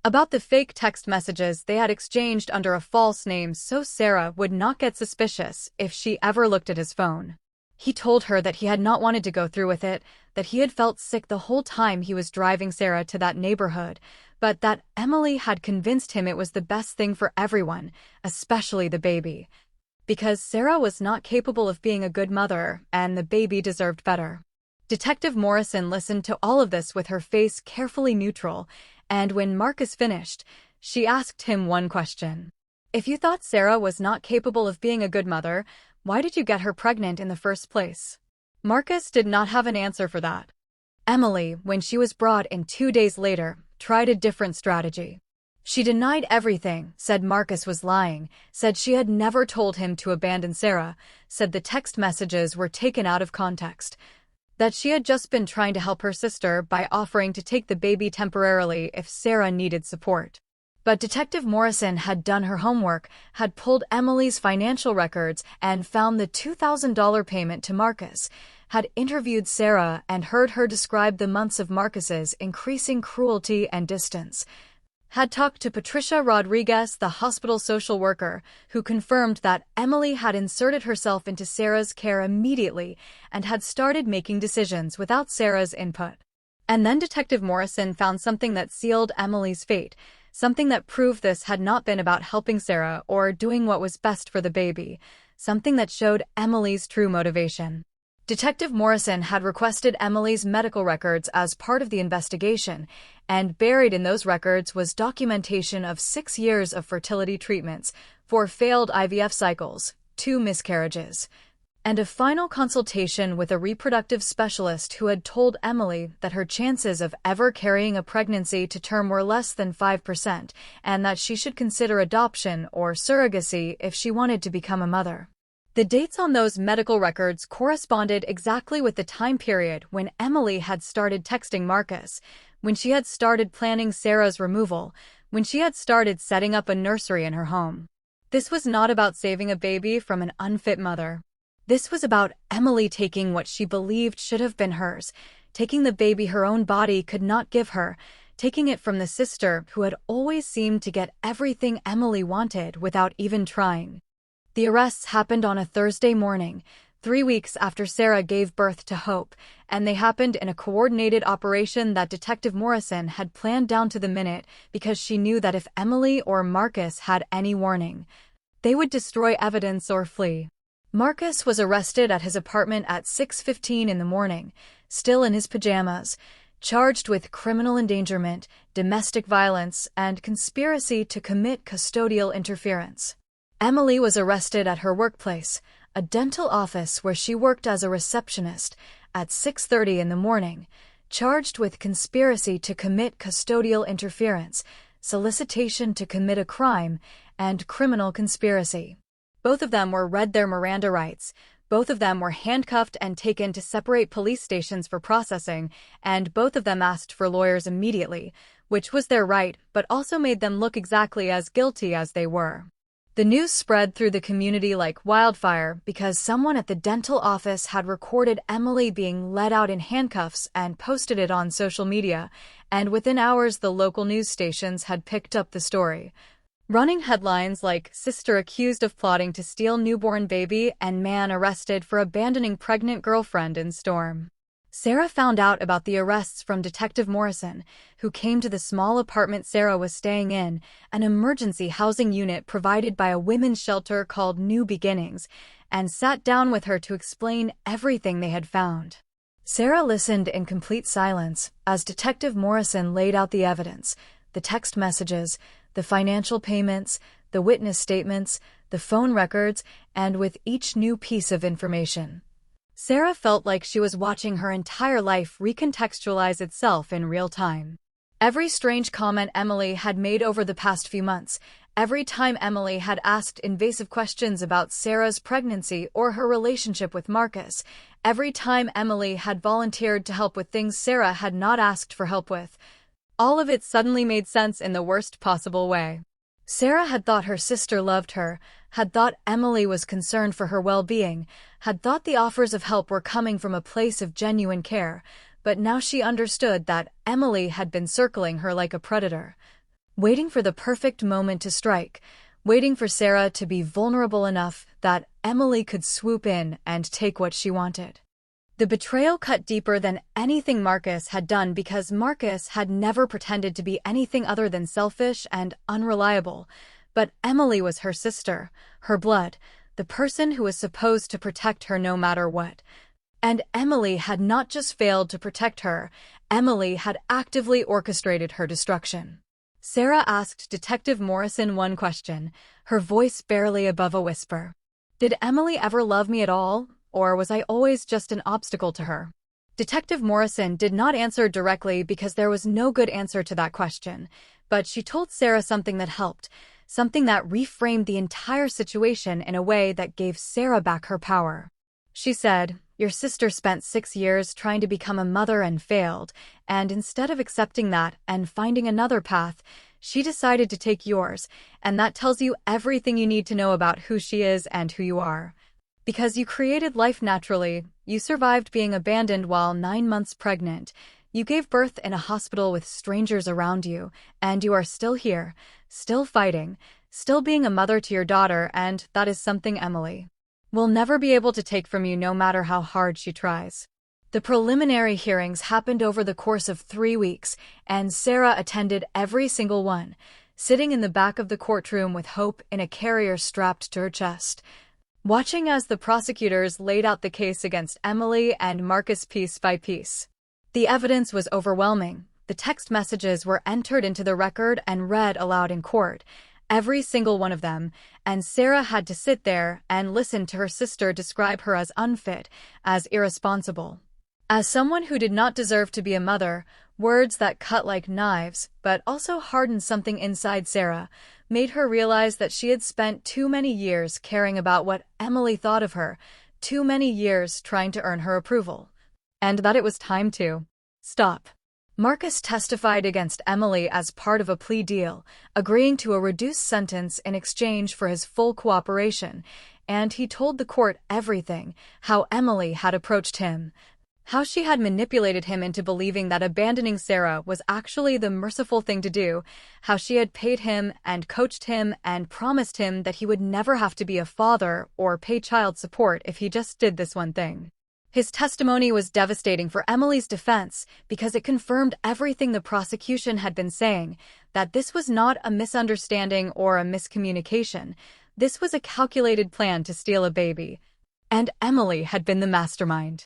about the fake text messages they had exchanged under a false name so Sarah would not get suspicious if she ever looked at his phone. He told her that he had not wanted to go through with it, that he had felt sick the whole time he was driving Sarah to that neighborhood, but that Emily had convinced him it was the best thing for everyone, especially the baby, because Sarah was not capable of being a good mother and the baby deserved better. Detective Morrison listened to all of this with her face carefully neutral, and when Marcus finished, she asked him one question. If you thought Sarah was not capable of being a good mother, why did you get her pregnant in the first place? Marcus did not have an answer for that. Emily, when she was brought in 2 days later, tried a different strategy. She denied everything, said Marcus was lying, said she had never told him to abandon Sarah, said the text messages were taken out of context, that she had just been trying to help her sister by offering to take the baby temporarily if Sarah needed support. But Detective Morrison had done her homework, had pulled Emily's financial records and found the $2,000 payment to Marcus, had interviewed Sarah and heard her describe the months of Marcus's increasing cruelty and distance, had talked to Patricia Rodriguez, the hospital social worker, who confirmed that Emily had inserted herself into Sarah's care immediately and had started making decisions without Sarah's input. And then Detective Morrison found something that sealed Emily's fate, something that proved this had not been about helping Sarah or doing what was best for the baby, something that showed Emily's true motivation. Detective Morrison had requested Emily's medical records as part of the investigation, and buried in those records was documentation of 6 years of fertility treatments, 4 failed IVF cycles, 2 miscarriages, and a final consultation with a reproductive specialist who had told Emily that her chances of ever carrying a pregnancy to term were less than 5%, and that she should consider adoption or surrogacy if she wanted to become a mother. The dates on those medical records corresponded exactly with the time period when Emily had started texting Marcus, when she had started planning Sarah's removal, when she had started setting up a nursery in her home. This was not about saving a baby from an unfit mother. This was about Emily taking what she believed should have been hers, taking the baby her own body could not give her, taking it from the sister who had always seemed to get everything Emily wanted without even trying. The arrests happened on a Thursday morning, 3 weeks after Sarah gave birth to Hope, and they happened in a coordinated operation that Detective Morrison had planned down to the minute because she knew that if Emily or Marcus had any warning, they would destroy evidence or flee. Marcus was arrested at his apartment at 6:15 in the morning, still in his pajamas, charged with criminal endangerment, domestic violence, and conspiracy to commit custodial interference. Emily was arrested at her workplace, a dental office where she worked as a receptionist, at 6:30 in the morning, charged with conspiracy to commit custodial interference, solicitation to commit a crime, and criminal conspiracy. Both of them were read their Miranda rights. Both of them were handcuffed and taken to separate police stations for processing, and both of them asked for lawyers immediately, which was their right, but also made them look exactly as guilty as they were. The news spread through the community like wildfire because someone at the dental office had recorded Emily being let out in handcuffs and posted it on social media, and within hours the local news stations had picked up the story. Running headlines like "Sister accused of plotting to steal newborn baby" and "Man arrested for abandoning pregnant girlfriend in storm." Sarah found out about the arrests from Detective Morrison, who came to the small apartment Sarah was staying in, an emergency housing unit provided by a women's shelter called New Beginnings, and sat down with her to explain everything they had found. Sarah listened in complete silence as Detective Morrison laid out the evidence, the text messages, the financial payments, the witness statements, the phone records, and with each new piece of information. Sarah felt like she was watching her entire life recontextualize itself in real time. Every strange comment Emily had made over the past few months, every time Emily had asked invasive questions about Sarah's pregnancy or her relationship with Marcus, every time Emily had volunteered to help with things Sarah had not asked for help with, all of it suddenly made sense in the worst possible way. Sarah had thought her sister loved her, had thought Emily was concerned for her well-being, had thought the offers of help were coming from a place of genuine care, but now she understood that Emily had been circling her like a predator, waiting for the perfect moment to strike, waiting for Sarah to be vulnerable enough that Emily could swoop in and take what she wanted. The betrayal cut deeper than anything Marcus had done because Marcus had never pretended to be anything other than selfish and unreliable. But Emily was her sister, her blood, the person who was supposed to protect her no matter what. And Emily had not just failed to protect her, Emily had actively orchestrated her destruction. Sarah asked Detective Morrison one question, her voice barely above a whisper. "Did Emily ever love me at all? Or was I always just an obstacle to her?" Detective Morrison did not answer directly because there was no good answer to that question, but she told Sarah something that helped, something that reframed the entire situation in a way that gave Sarah back her power. She said, "Your sister spent 6 years trying to become a mother and failed, and instead of accepting that and finding another path, she decided to take yours, and that tells you everything you need to know about who she is and who you are. Because you created life naturally, you survived being abandoned while 9 months pregnant, you gave birth in a hospital with strangers around you, and you are still here, still fighting, still being a mother to your daughter, and that is something Emily will never be able to take from you no matter how hard she tries." The preliminary hearings happened over the course of 3 weeks, and Sarah attended every single one, sitting in the back of the courtroom with Hope in a carrier strapped to her chest, watching as the prosecutors laid out the case against Emily and Marcus piece by piece. The evidence was overwhelming. The text messages were entered into the record and read aloud in court, every single one of them, and Sarah had to sit there and listen to her sister describe her as unfit, as irresponsible. As someone who did not deserve to be a mother, words that cut like knives, but also hardened something inside Sarah, made her realize that she had spent too many years caring about what Emily thought of her, too many years trying to earn her approval, and that it was time to stop. Marcus testified against Emily as part of a plea deal, agreeing to a reduced sentence in exchange for his full cooperation, and he told the court everything, how Emily had approached him, how she had manipulated him into believing that abandoning Sarah was actually the merciful thing to do, how she had paid him and coached him and promised him that he would never have to be a father or pay child support if he just did this one thing. His testimony was devastating for Emily's defense because it confirmed everything the prosecution had been saying, that this was not a misunderstanding or a miscommunication. This was a calculated plan to steal a baby. And Emily had been the mastermind.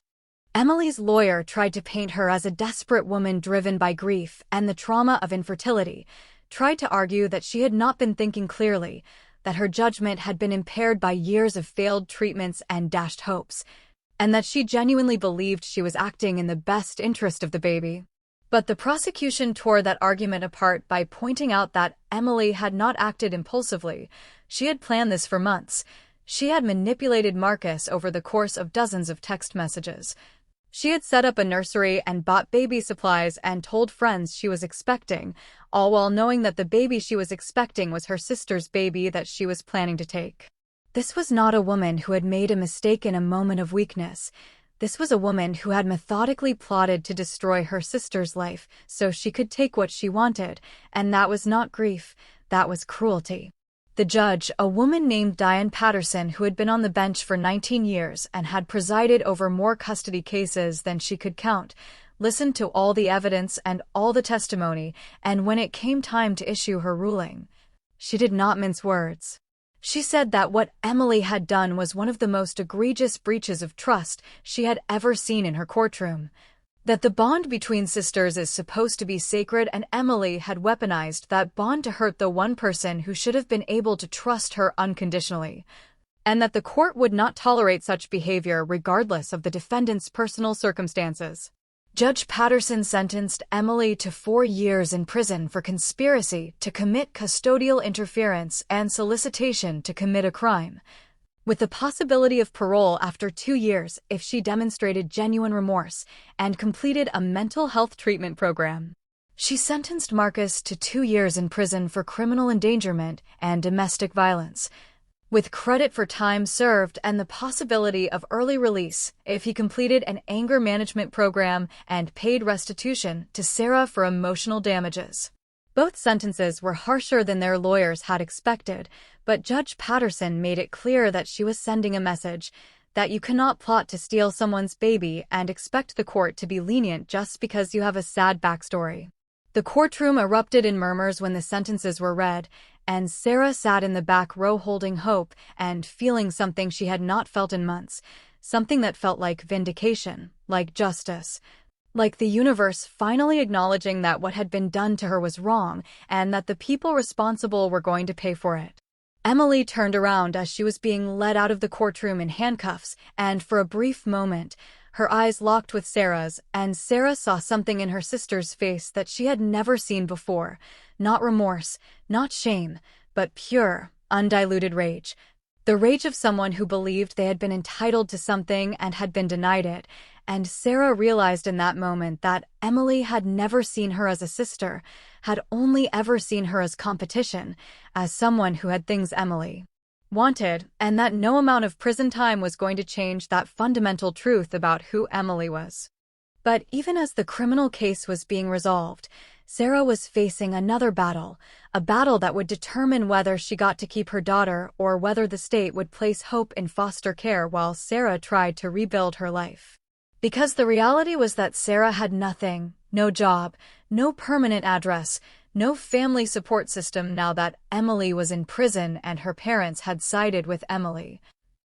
Emily's lawyer tried to paint her as a desperate woman driven by grief and the trauma of infertility, tried to argue that she had not been thinking clearly, that her judgment had been impaired by years of failed treatments and dashed hopes, and that she genuinely believed she was acting in the best interest of the baby. But the prosecution tore that argument apart by pointing out that Emily had not acted impulsively. She had planned this for months. She had manipulated Marcus over the course of dozens of text messages. She had set up a nursery and bought baby supplies and told friends she was expecting, all while knowing that the baby she was expecting was her sister's baby that she was planning to take. This was not a woman who had made a mistake in a moment of weakness. This was a woman who had methodically plotted to destroy her sister's life so she could take what she wanted, and that was not grief, that was cruelty. The judge, a woman named Diane Patterson who had been on the bench for 19 years and had presided over more custody cases than she could count, listened to all the evidence and all the testimony, and when it came time to issue her ruling, she did not mince words. She said that what Emily had done was one of the most egregious breaches of trust she had ever seen in her courtroom. That the bond between sisters is supposed to be sacred, and Emily had weaponized that bond to hurt the one person who should have been able to trust her unconditionally, and that the court would not tolerate such behavior regardless of the defendant's personal circumstances. Judge Patterson sentenced Emily to 4 years in prison for conspiracy to commit custodial interference and solicitation to commit a crime, with the possibility of parole after 2 years if she demonstrated genuine remorse and completed a mental health treatment program. She sentenced Marcus to 2 years in prison for criminal endangerment and domestic violence, with credit for time served and the possibility of early release if he completed an anger management program and paid restitution to Sarah for emotional damages. Both sentences were harsher than their lawyers had expected, but Judge Patterson made it clear that she was sending a message that you cannot plot to steal someone's baby and expect the court to be lenient just because you have a sad backstory. The courtroom erupted in murmurs when the sentences were read, and Sarah sat in the back row holding hope and feeling something she had not felt in months, something that felt like vindication, like justice, like the universe finally acknowledging that what had been done to her was wrong and that the people responsible were going to pay for it. Emily turned around as she was being led out of the courtroom in handcuffs, and for a brief moment, her eyes locked with Sarah's, and Sarah saw something in her sister's face that she had never seen before. Not remorse, not shame, but pure, undiluted rage. The rage of someone who believed they had been entitled to something and had been denied it, and Sarah realized in that moment that Emily had never seen her as a sister, had only ever seen her as competition, as someone who had things Emily wanted, and that no amount of prison time was going to change that fundamental truth about who Emily was. But even as the criminal case was being resolved, Sarah was facing another battle, a battle that would determine whether she got to keep her daughter or whether the state would place hope in foster care while Sarah tried to rebuild her life. Because the reality was that Sarah had nothing, no job, no permanent address, no family support system now that Emily was in prison and her parents had sided with Emily,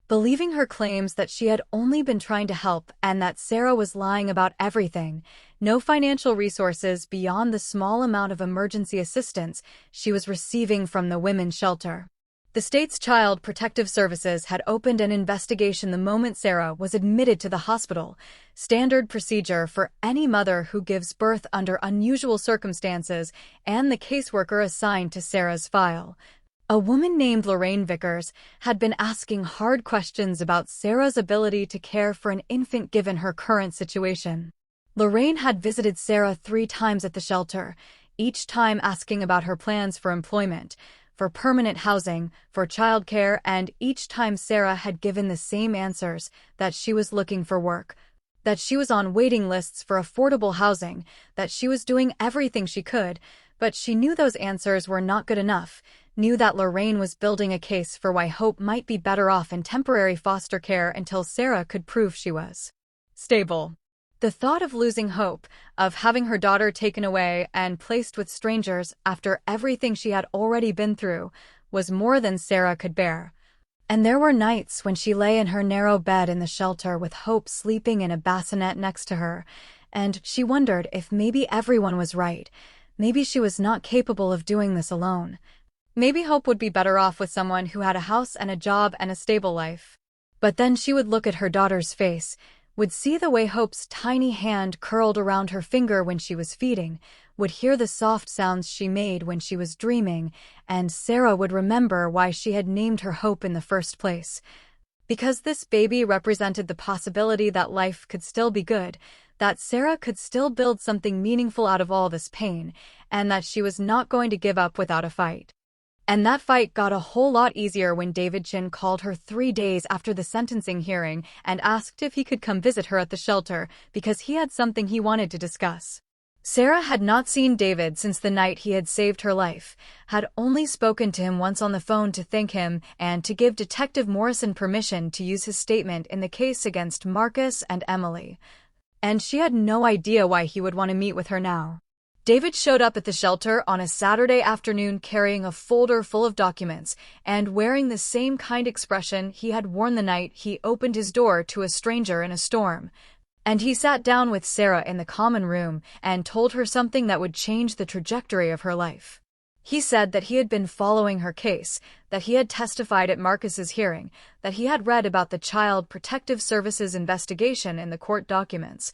believing her claims that she had only been trying to help and that Sarah was lying about everything, no financial resources beyond the small amount of emergency assistance she was receiving from the women's shelter. The state's Child Protective Services had opened an investigation the moment Sarah was admitted to the hospital, standard procedure for any mother who gives birth under unusual circumstances, and the caseworker assigned to Sarah's file. A woman named Lorraine Vickers had been asking hard questions about Sarah's ability to care for an infant given her current situation. Lorraine had visited Sarah 3 times at the shelter, each time asking about her plans for employment, for permanent housing, for childcare, and each time Sarah had given the same answers, that she was looking for work, that she was on waiting lists for affordable housing, that she was doing everything she could, but she knew those answers were not good enough, knew that Lorraine was building a case for why Hope might be better off in temporary foster care until Sarah could prove she was stable. The thought of losing Hope, of having her daughter taken away and placed with strangers after everything she had already been through, was more than Sarah could bear. And there were nights when she lay in her narrow bed in the shelter with Hope sleeping in a bassinet next to her, and she wondered if maybe everyone was right. Maybe she was not capable of doing this alone. Maybe Hope would be better off with someone who had a house and a job and a stable life. But then she would look at her daughter's face, would see the way Hope's tiny hand curled around her finger when she was feeding, would hear the soft sounds she made when she was dreaming, and Sarah would remember why she had named her Hope in the first place. Because this baby represented the possibility that life could still be good, that Sarah could still build something meaningful out of all this pain, and that she was not going to give up without a fight. And that fight got a whole lot easier when Chen called her 3 days after the sentencing hearing and asked if he could come visit her at the shelter because he had something he wanted to discuss. Sarah had not seen David since the night he had saved her life, had only spoken to him once on the phone to thank him and to give Detective Morrison permission to use his statement in the case against Marcus and Emily. And she had no idea why he would want to meet with her now. David showed up at the shelter on a Saturday afternoon carrying a folder full of documents and wearing the same kind expression he had worn the night he opened his door to a stranger in a storm. And he sat down with Sarah in the common room and told her something that would change the trajectory of her life. He said that he had been following her case, that he had testified at Marcus's hearing, that he had read about the Child Protective Services investigation in the court documents,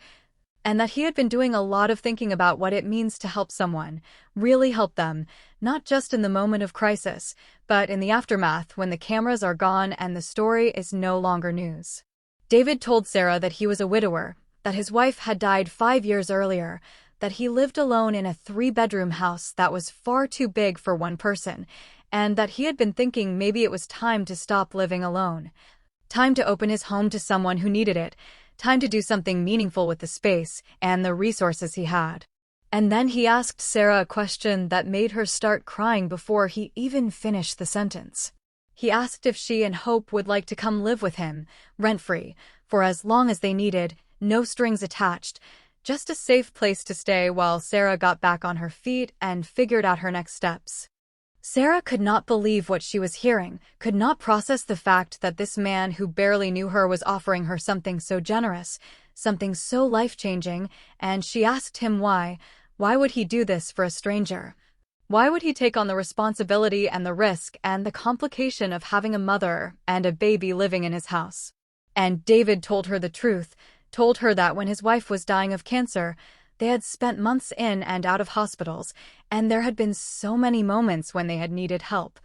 and that he had been doing a lot of thinking about what it means to help someone, really help them, not just in the moment of crisis, but in the aftermath when the cameras are gone and the story is no longer news. David told Sarah that he was a widower, that his wife had died 5 years earlier, that he lived alone in a 3-bedroom house that was far too big for one person, and that he had been thinking maybe it was time to stop living alone. Time to open his home to someone who needed it, time to do something meaningful with the space and the resources he had. And then he asked Sarah a question that made her start crying before he even finished the sentence. He asked if she and Hope would like to come live with him, rent-free, for as long as they needed, no strings attached, just a safe place to stay while Sarah got back on her feet and figured out her next steps. Sarah could not believe what she was hearing, could not process the fact that this man who barely knew her was offering her something so generous, something so life-changing, and she asked him why. Why would he do this for a stranger? Why would he take on the responsibility and the risk and the complication of having a mother and a baby living in his house? And David told her the truth, told her that when his wife was dying of cancer, they had spent months in and out of hospitals, and there had been so many moments when they had needed help.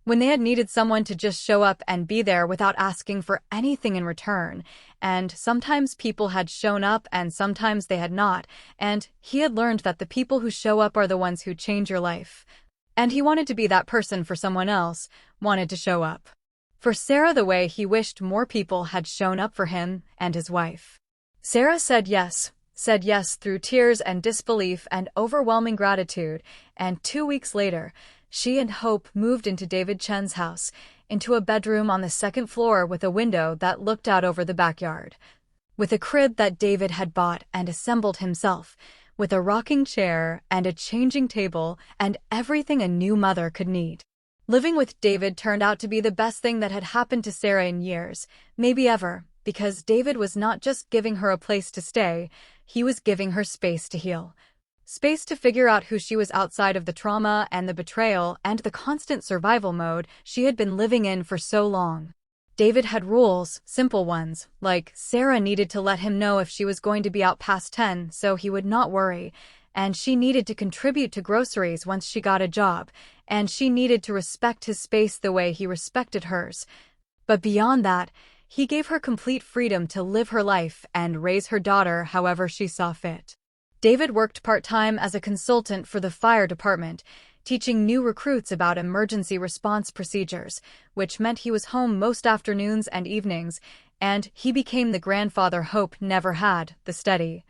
When they had needed someone to just show up and be there without asking for anything in return. And sometimes people had shown up and sometimes they had not, and he had learned that the people who show up are the ones who change your life. And he wanted to be that person for someone else, wanted to show up for Sarah the way he wished more people had shown up for him and his wife. Sarah said yes through tears and disbelief and overwhelming gratitude, and 2 weeks later, she and Hope moved into David Chen's house, into a bedroom on the 2nd floor with a window that looked out over the backyard. With a crib that David had bought and assembled himself, with a rocking chair and a changing table and everything a new mother could need. Living with David turned out to be the best thing that had happened to Sarah in years, maybe ever, because David was not just giving her a place to stay, he was giving her space to heal. Space to figure out who she was outside of the trauma and the betrayal and the constant survival mode she had been living in for so long. David had rules, simple ones, like Sarah needed to let him know if she was going to be out past 10 so he would not worry, and she needed to contribute to groceries once she got a job, and she needed to respect his space the way he respected hers. But beyond that, he gave her complete freedom to live her life and raise her daughter however she saw fit. David worked part-time as a consultant for the fire department, teaching new recruits about emergency response procedures, which meant he was home most afternoons and evenings, and he became the grandfather Hope never had, the steady,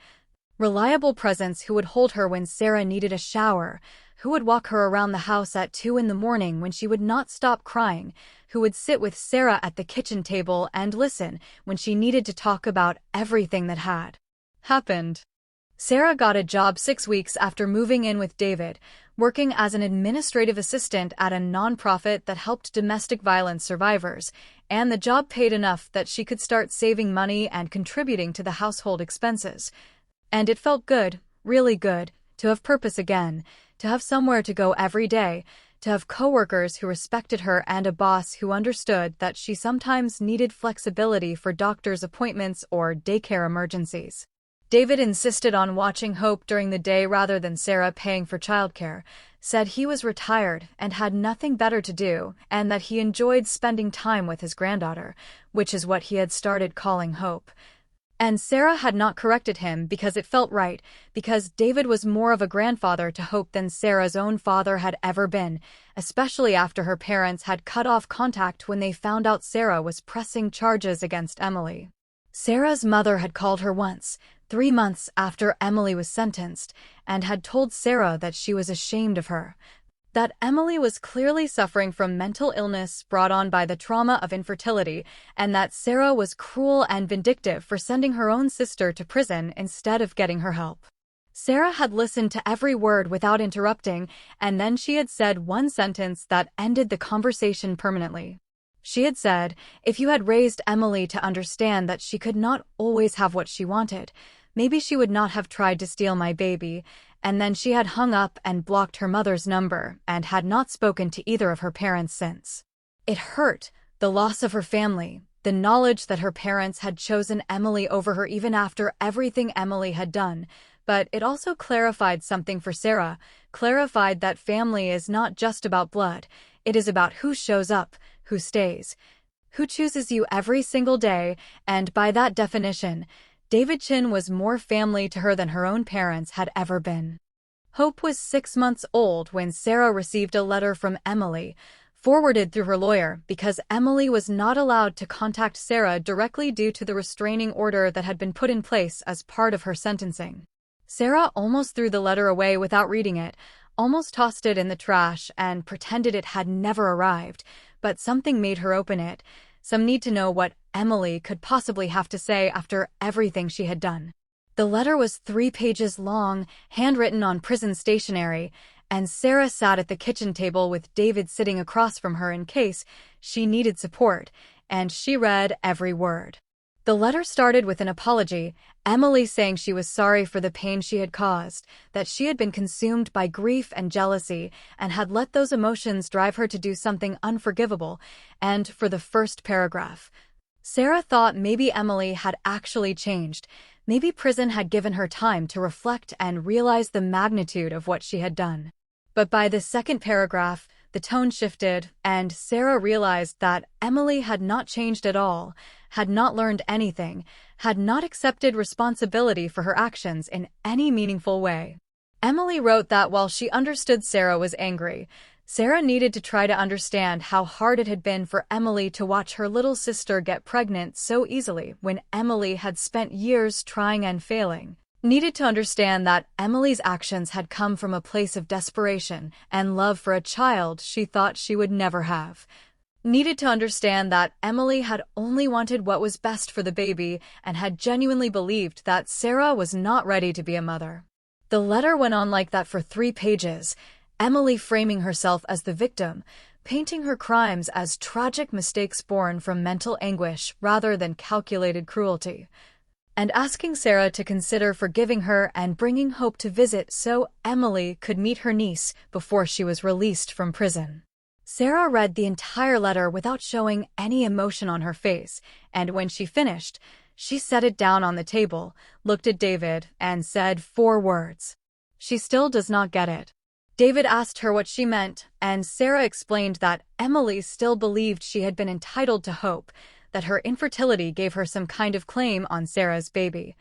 reliable presence who would hold her when Sarah needed a shower, who would walk her around the house at 2 in the morning when she would not stop crying, who would sit with Sarah at the kitchen table and listen when she needed to talk about everything that had happened. Sarah got a job 6 weeks after moving in with David, working as an administrative assistant at a nonprofit that helped domestic violence survivors, and the job paid enough that she could start saving money and contributing to the household expenses. And it felt good, really good, to have purpose again, to have somewhere to go every day, to have coworkers who respected her and a boss who understood that she sometimes needed flexibility for doctor's appointments or daycare emergencies. David insisted on watching Hope during the day rather than Sarah paying for childcare, said he was retired and had nothing better to do, and that he enjoyed spending time with his granddaughter, which is what he had started calling Hope. And Sarah had not corrected him because it felt right, because David was more of a grandfather to Hope than Sarah's own father had ever been, especially after her parents had cut off contact when they found out Sarah was pressing charges against Emily. Sarah's mother had called her once, 3 months after Emily was sentenced, and had told Sarah that she was ashamed of her, that Emily was clearly suffering from mental illness brought on by the trauma of infertility, and that Sarah was cruel and vindictive for sending her own sister to prison instead of getting her help. Sarah had listened to every word without interrupting, and then she had said one sentence that ended the conversation permanently. She had said, "If you had raised Emily to understand that she could not always have what she wanted, maybe she would not have tried to steal my baby," and then she had hung up and blocked her mother's number and had not spoken to either of her parents since. It hurt, the loss of her family, the knowledge that her parents had chosen Emily over her even after everything Emily had done, but it also clarified something for Sarah, clarified that family is not just about blood, it is about who shows up, who stays, who chooses you every single day, and by that definition, David Chen was more family to her than her own parents had ever been. Hope was 6 months old when Sarah received a letter from Emily, forwarded through her lawyer because Emily was not allowed to contact Sarah directly due to the restraining order that had been put in place as part of her sentencing. Sarah almost threw the letter away without reading it, almost tossed it in the trash and pretended it had never arrived, but something made her open it, some need to know what Emily could possibly have to say after everything she had done. The letter was 3 pages long, handwritten on prison stationery, and Sarah sat at the kitchen table with David sitting across from her in case she needed support, and she read every word. The letter started with an apology, Emily saying she was sorry for the pain she had caused, that she had been consumed by grief and jealousy and had let those emotions drive her to do something unforgivable, and for the first paragraph, Sarah thought maybe Emily had actually changed, maybe prison had given her time to reflect and realize the magnitude of what she had done. But by the second paragraph, the tone shifted, and Sarah realized that Emily had not changed at all, had not learned anything, had not accepted responsibility for her actions in any meaningful way. Emily wrote that while she understood Sarah was angry, Sarah needed to try to understand how hard it had been for Emily to watch her little sister get pregnant so easily when Emily had spent years trying and failing. Needed to understand that Emily's actions had come from a place of desperation and love for a child she thought she would never have. Needed to understand that Emily had only wanted what was best for the baby and had genuinely believed that Sarah was not ready to be a mother. The letter went on like that for 3 pages, Emily framing herself as the victim, painting her crimes as tragic mistakes born from mental anguish rather than calculated cruelty. and asking Sarah to consider forgiving her and bringing Hope to visit so Emily could meet her niece before she was released from prison. Sarah read the entire letter without showing any emotion on her face, and when she finished, she set it down on the table, looked at David, and said 4 words. She still does not get it. David asked her what she meant, and Sarah explained that Emily still believed she had been entitled to Hope, that her infertility gave her some kind of claim on Sarah's baby,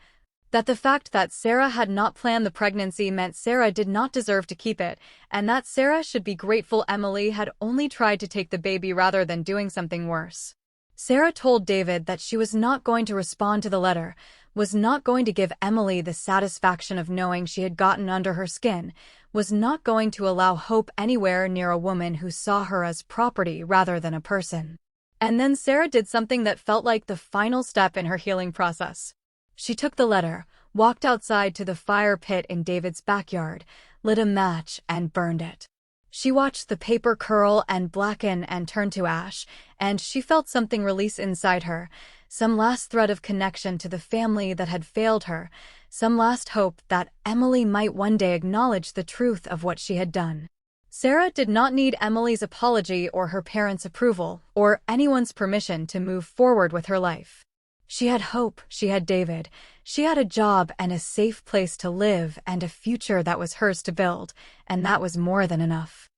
that the fact that Sarah had not planned the pregnancy meant Sarah did not deserve to keep it, and that Sarah should be grateful Emily had only tried to take the baby rather than doing something worse. Sarah told David that she was not going to respond to the letter, was not going to give Emily the satisfaction of knowing she had gotten under her skin, was not going to allow Hope anywhere near a woman who saw her as property rather than a person. And then Sarah did something that felt like the final step in her healing process. She took the letter, walked outside to the fire pit in David's backyard, lit a match, and burned it. She watched the paper curl and blacken and turn to ash, and she felt something release inside her, some last thread of connection to the family that had failed her, some last hope that Emily might one day acknowledge the truth of what she had done. Sarah did not need Emily's apology or her parents' approval, or anyone's permission to move forward with her life. She had Hope, she had David, she had a job and a safe place to live and a future that was hers to build, and that was more than enough.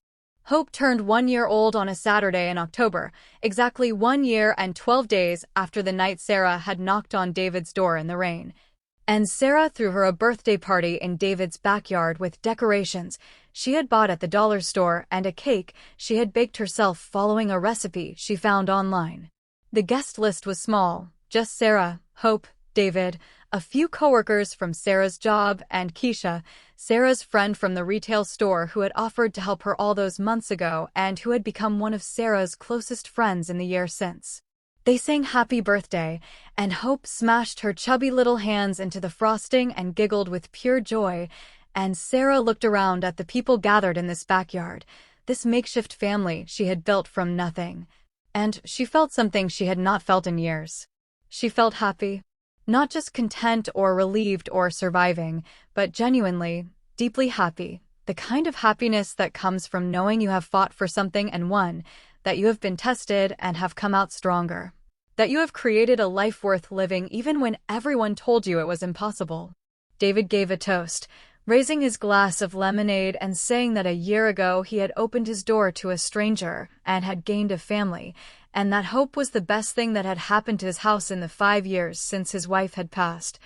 Hope turned 1 year old on a Saturday in October, exactly 1 year and 12 days after the night Sarah had knocked on David's door in the rain. And Sarah threw her a birthday party in David's backyard with decorations she had bought at the dollar store and a cake she had baked herself following a recipe she found online. The guest list was small, just Sarah, Hope, David, a few coworkers from Sarah's job, and Keisha, Sarah's friend from the retail store who had offered to help her all those months ago and who had become one of Sarah's closest friends in the year since. They sang happy birthday, and Hope smashed her chubby little hands into the frosting and giggled with pure joy, and Sarah looked around at the people gathered in this backyard, this makeshift family she had built from nothing, and she felt something she had not felt in years. She felt happy. Not just content or relieved or surviving, but genuinely, deeply happy, the kind of happiness that comes from knowing you have fought for something and won, that you have been tested and have come out stronger, that you have created a life worth living even when everyone told you it was impossible. David gave a toast, raising his glass of lemonade and saying that a year ago he had opened his door to a stranger and had gained a family, and that Hope was the best thing that had happened to his house in the 5 years since his wife had passed,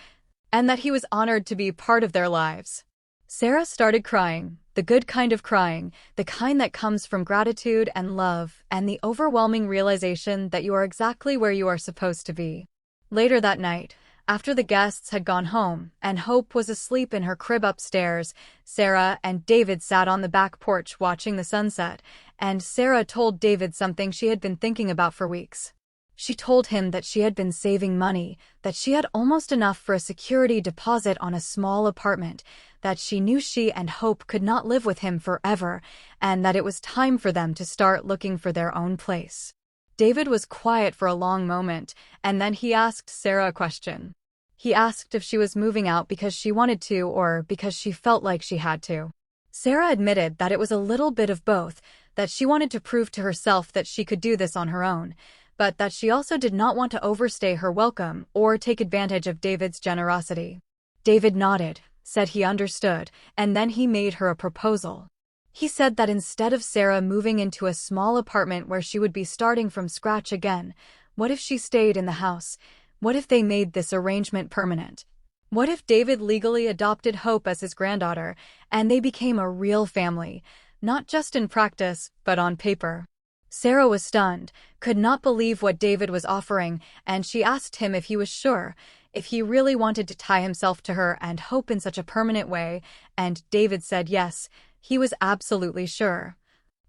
and that he was honored to be part of their lives. Sarah started crying, the good kind of crying, the kind that comes from gratitude and love and the overwhelming realization that you are exactly where you are supposed to be. Later that night, after the guests had gone home and Hope was asleep in her crib upstairs, Sarah and David sat on the back porch watching the sunset, and Sarah told David something she had been thinking about for weeks. She told him that she had been saving money, that she had almost enough for a security deposit on a small apartment, that she knew she and Hope could not live with him forever, and that it was time for them to start looking for their own place. David was quiet for a long moment, and then he asked Sarah a question. He asked if she was moving out because she wanted to or because she felt like she had to. Sarah admitted that it was a little bit of both, that she wanted to prove to herself that she could do this on her own, but that she also did not want to overstay her welcome or take advantage of David's generosity. David nodded, said he understood, and then he made her a proposal. He said that instead of Sarah moving into a small apartment where she would be starting from scratch again, what if she stayed in the house? What if they made this arrangement permanent? What if David legally adopted Hope as his granddaughter, and they became a real family, not just in practice, but on paper? Sarah was stunned, could not believe what David was offering, and she asked him if he was sure, if he really wanted to tie himself to her and Hope in such a permanent way, and David said yes, he was absolutely sure.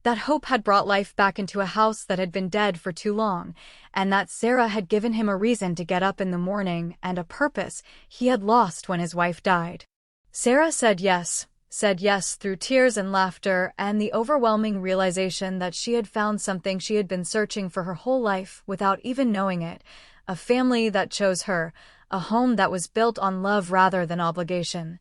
That Hope had brought life back into a house that had been dead for too long, and that Sarah had given him a reason to get up in the morning and a purpose he had lost when his wife died. Sarah said yes through tears and laughter and the overwhelming realization that she had found something she had been searching for her whole life without even knowing it, a family that chose her, a home that was built on love rather than obligation,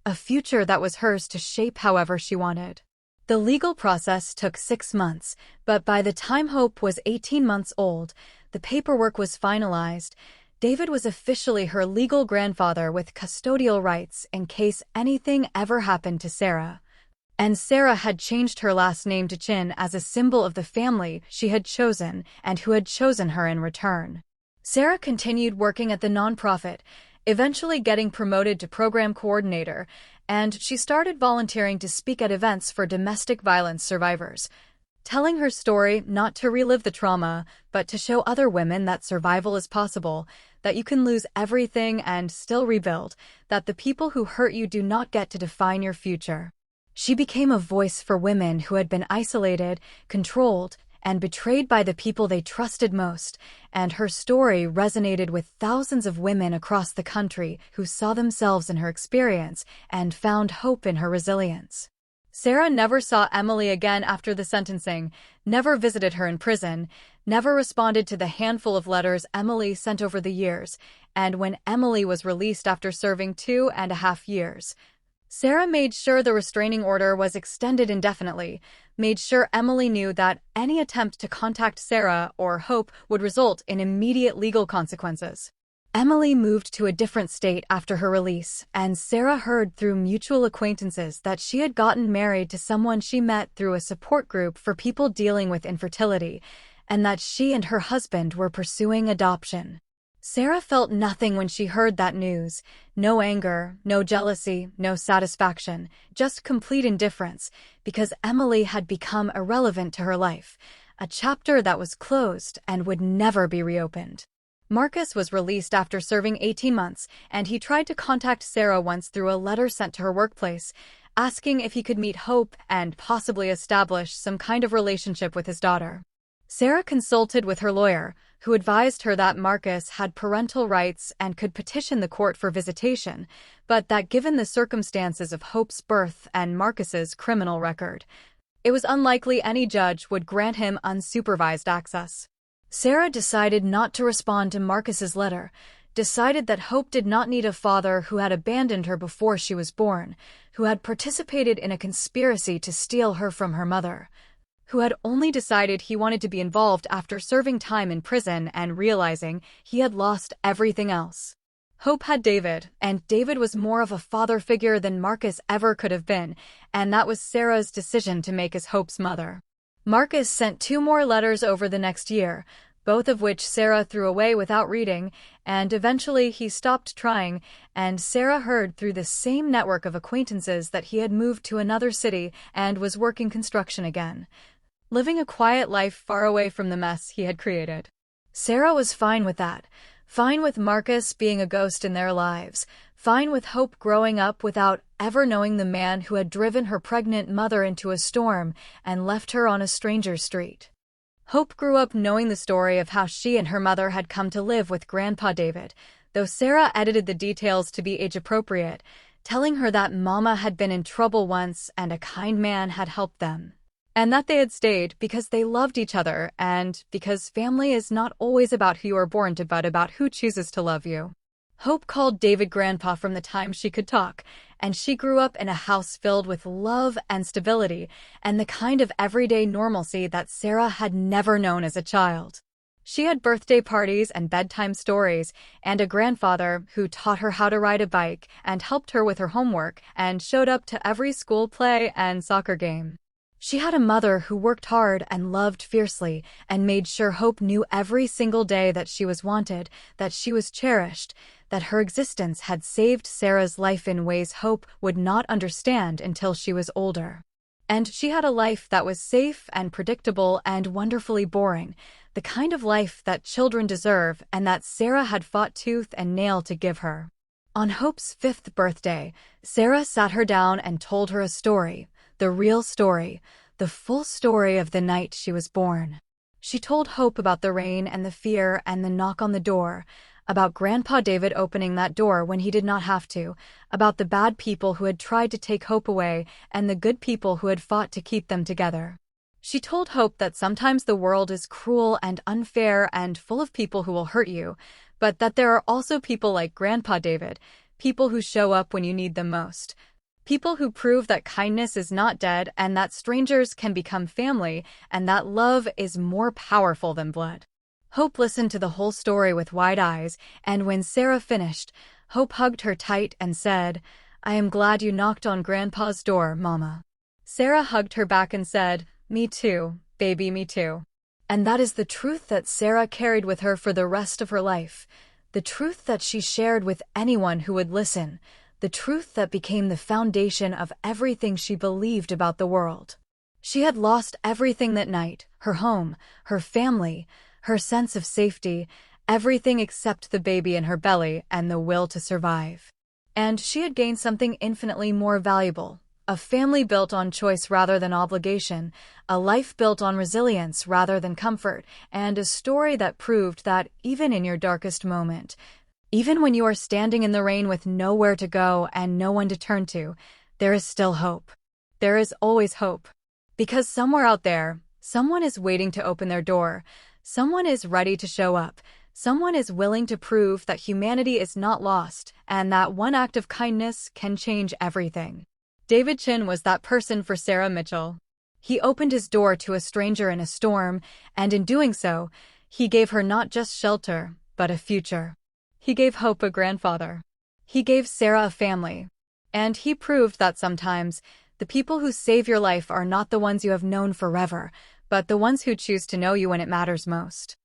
a future that was hers to shape however she wanted. The legal process took 6 months, but by the time Hope was 18 months old, the paperwork was finalized. David was officially her legal grandfather with custodial rights in case anything ever happened to Sarah. And Sarah had changed her last name to Chen as a symbol of the family she had chosen and who had chosen her in return. Sarah continued working at the nonprofit, eventually getting promoted to program coordinator, and she started volunteering to speak at events for domestic violence survivors, telling her story not to relive the trauma, but to show other women that survival is possible, that you can lose everything and still rebuild, that the people who hurt you do not get to define your future. She became a voice for women who had been isolated, controlled, and betrayed by the people they trusted most, and her story resonated with thousands of women across the country who saw themselves in her experience and found hope in her resilience. Sarah never saw Emily again after the sentencing, never visited her in prison, never responded to the handful of letters Emily sent over the years, and when Emily was released after serving 2.5 years, Sarah made sure the restraining order was extended indefinitely, made sure Emily knew that any attempt to contact Sarah or Hope would result in immediate legal consequences. Emily moved to a different state after her release, and Sarah heard through mutual acquaintances that she had gotten married to someone she met through a support group for people dealing with infertility, and that she and her husband were pursuing adoption. Sarah felt nothing when she heard that news. No anger, no jealousy, no satisfaction, just complete indifference, because Emily had become irrelevant to her life, a chapter that was closed and would never be reopened. Marcus was released after serving 18 months, and he tried to contact Sarah once through a letter sent to her workplace, asking if he could meet Hope and possibly establish some kind of relationship with his daughter. Sarah consulted with her lawyer, who advised her that Marcus had parental rights and could petition the court for visitation, but that given the circumstances of Hope's birth and Marcus's criminal record, it was unlikely any judge would grant him unsupervised access. Sarah decided not to respond to Marcus's letter, decided that Hope did not need a father who had abandoned her before she was born, who had participated in a conspiracy to steal her from her mother, who had only decided he wanted to be involved after serving time in prison and realizing he had lost everything else. Hope had David, and David was more of a father figure than Marcus ever could have been, and that was Sarah's decision to make as Hope's mother. Marcus sent 2 more letters over the next year, both of which Sarah threw away without reading, and eventually he stopped trying, and Sarah heard through the same network of acquaintances that he had moved to another city and was working construction again, living a quiet life far away from the mess he had created. Sarah was fine with that, fine with Marcus being a ghost in their lives, fine with Hope growing up without ever knowing the man who had driven her pregnant mother into a storm and left her on a stranger's street. Hope grew up knowing the story of how she and her mother had come to live with Grandpa David, though Sarah edited the details to be age-appropriate, telling her that Mama had been in trouble once and a kind man had helped them, and that they had stayed because they loved each other and because family is not always about who you are born to but about who chooses to love you. Hope called David Grandpa from the time she could talk, and she grew up in a house filled with love and stability and the kind of everyday normalcy that Sarah had never known as a child. She had birthday parties and bedtime stories, and a grandfather who taught her how to ride a bike and helped her with her homework and showed up to every school play and soccer game. She had a mother who worked hard and loved fiercely and made sure Hope knew every single day that she was wanted, that she was cherished, that her existence had saved Sarah's life in ways Hope would not understand until she was older. And she had a life that was safe and predictable and wonderfully boring, the kind of life that children deserve and that Sarah had fought tooth and nail to give her. On Hope's 5th birthday, Sarah sat her down and told her a story, the real story, the full story of the night she was born. She told Hope about the rain and the fear and the knock on the door, about Grandpa David opening that door when he did not have to, about the bad people who had tried to take Hope away and the good people who had fought to keep them together. She told Hope that sometimes the world is cruel and unfair and full of people who will hurt you, but that there are also people like Grandpa David, people who show up when you need them most. People who prove that kindness is not dead and that strangers can become family and that love is more powerful than blood. Hope listened to the whole story with wide eyes, and when Sarah finished, Hope hugged her tight and said, "I am glad you knocked on Grandpa's door, Mama." Sarah hugged her back and said, "Me too, baby, me too." And that is the truth that Sarah carried with her for the rest of her life, the truth that she shared with anyone who would listen, the truth that became the foundation of everything she believed about the world. She had lost everything that night, her home, her family, her sense of safety, everything except the baby in her belly and the will to survive. And she had gained something infinitely more valuable, a family built on choice rather than obligation, a life built on resilience rather than comfort, and a story that proved that even in your darkest moment, even when you are standing in the rain with nowhere to go and no one to turn to, there is still hope. There is always hope. Because somewhere out there, someone is waiting to open their door, someone is ready to show up, someone is willing to prove that humanity is not lost and that one act of kindness can change everything. David Chen was that person for Sarah Mitchell. He opened his door to a stranger in a storm, and in doing so, he gave her not just shelter, but a future. He gave Hope a grandfather. He gave Sarah a family. And he proved that sometimes, the people who save your life are not the ones you have known forever, but the ones who choose to know you when it matters most.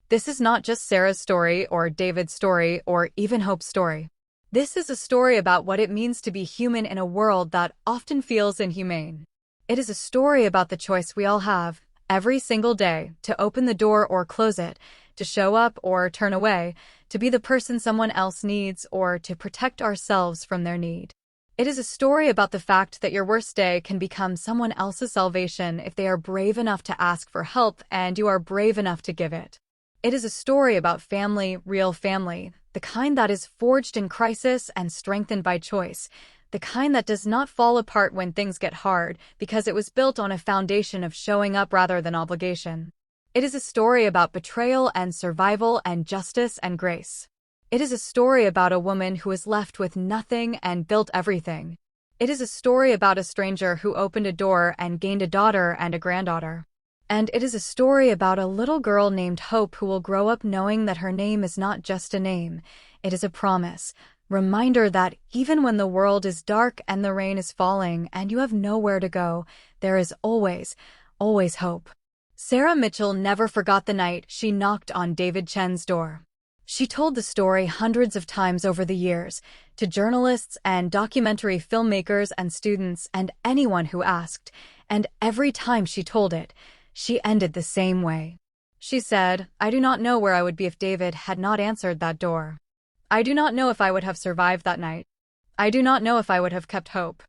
This is not just Sarah's story or David's story or even Hope's story. This is a story about what it means to be human in a world that often feels inhumane. It is a story about the choice we all have, every single day, to open the door or close it, to show up or turn away, to be the person someone else needs, or to protect ourselves from their need. It is a story about the fact that your worst day can become someone else's salvation if they are brave enough to ask for help and you are brave enough to give it. It is a story about family, real family, the kind that is forged in crisis and strengthened by choice, the kind that does not fall apart when things get hard because it was built on a foundation of showing up rather than obligation. It is a story about betrayal and survival and justice and grace. It is a story about a woman who was left with nothing and built everything. It is a story about a stranger who opened a door and gained a daughter and a granddaughter. And it is a story about a little girl named Hope who will grow up knowing that her name is not just a name, it is a promise, reminder that even when the world is dark and the rain is falling and you have nowhere to go, there is always, always hope. Sarah Mitchell never forgot the night she knocked on David Chen's door. She told the story hundreds of times over the years, to journalists and documentary filmmakers and students and anyone who asked, and every time she told it, she ended the same way. She said, "I do not know where I would be if David had not answered that door. I do not know if I would have survived that night. I do not know if I would have kept hope.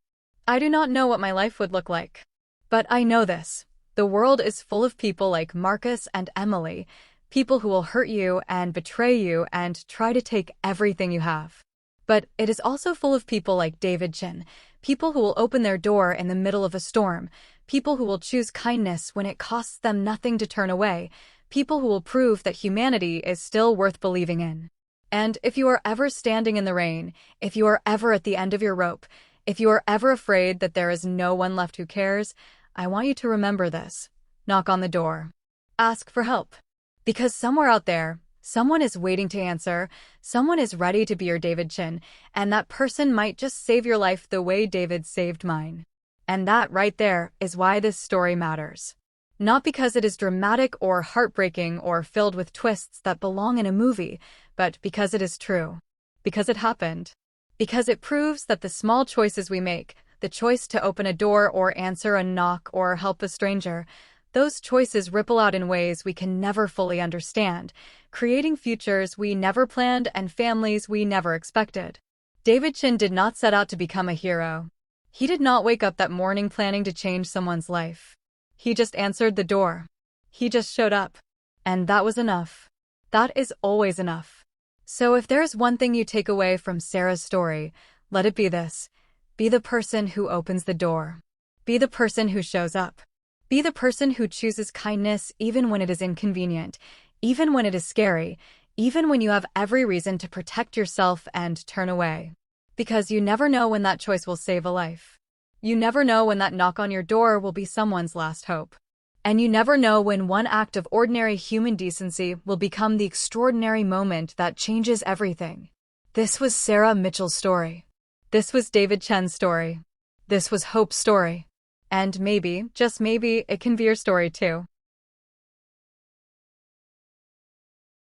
I do not know what my life would look like. But I know this. The world is full of people like Marcus and Emily, people who will hurt you and betray you and try to take everything you have. But it is also full of people like David Chen, people who will open their door in the middle of a storm, people who will choose kindness when it costs them nothing to turn away, people who will prove that humanity is still worth believing in. And if you are ever standing in the rain, if you are ever at the end of your rope, if you are ever afraid that there is no one left who cares, I want you to remember this. Knock on the door. Ask for help. Because somewhere out there, someone is waiting to answer, someone is ready to be your David Chen, and that person might just save your life the way David saved mine. And that right there is why this story matters. Not because it is dramatic or heartbreaking or filled with twists that belong in a movie, but because it is true. Because it happened. Because it proves that the small choices we make, the choice to open a door or answer a knock or help a stranger, those choices ripple out in ways we can never fully understand, creating futures we never planned and families we never expected. David Chen did not set out to become a hero. He did not wake up that morning planning to change someone's life. He just answered the door. He just showed up. And that was enough. That is always enough. So if there is one thing you take away from Sarah's story, let it be this. Be the person who opens the door. Be the person who shows up. Be the person who chooses kindness even when it is inconvenient, even when it is scary, even when you have every reason to protect yourself and turn away. Because you never know when that choice will save a life. You never know when that knock on your door will be someone's last hope. And you never know when one act of ordinary human decency will become the extraordinary moment that changes everything. This was Sarah Mitchell's story. This was David Chen's story. This was Hope's story. And maybe, just maybe, it can be your story too.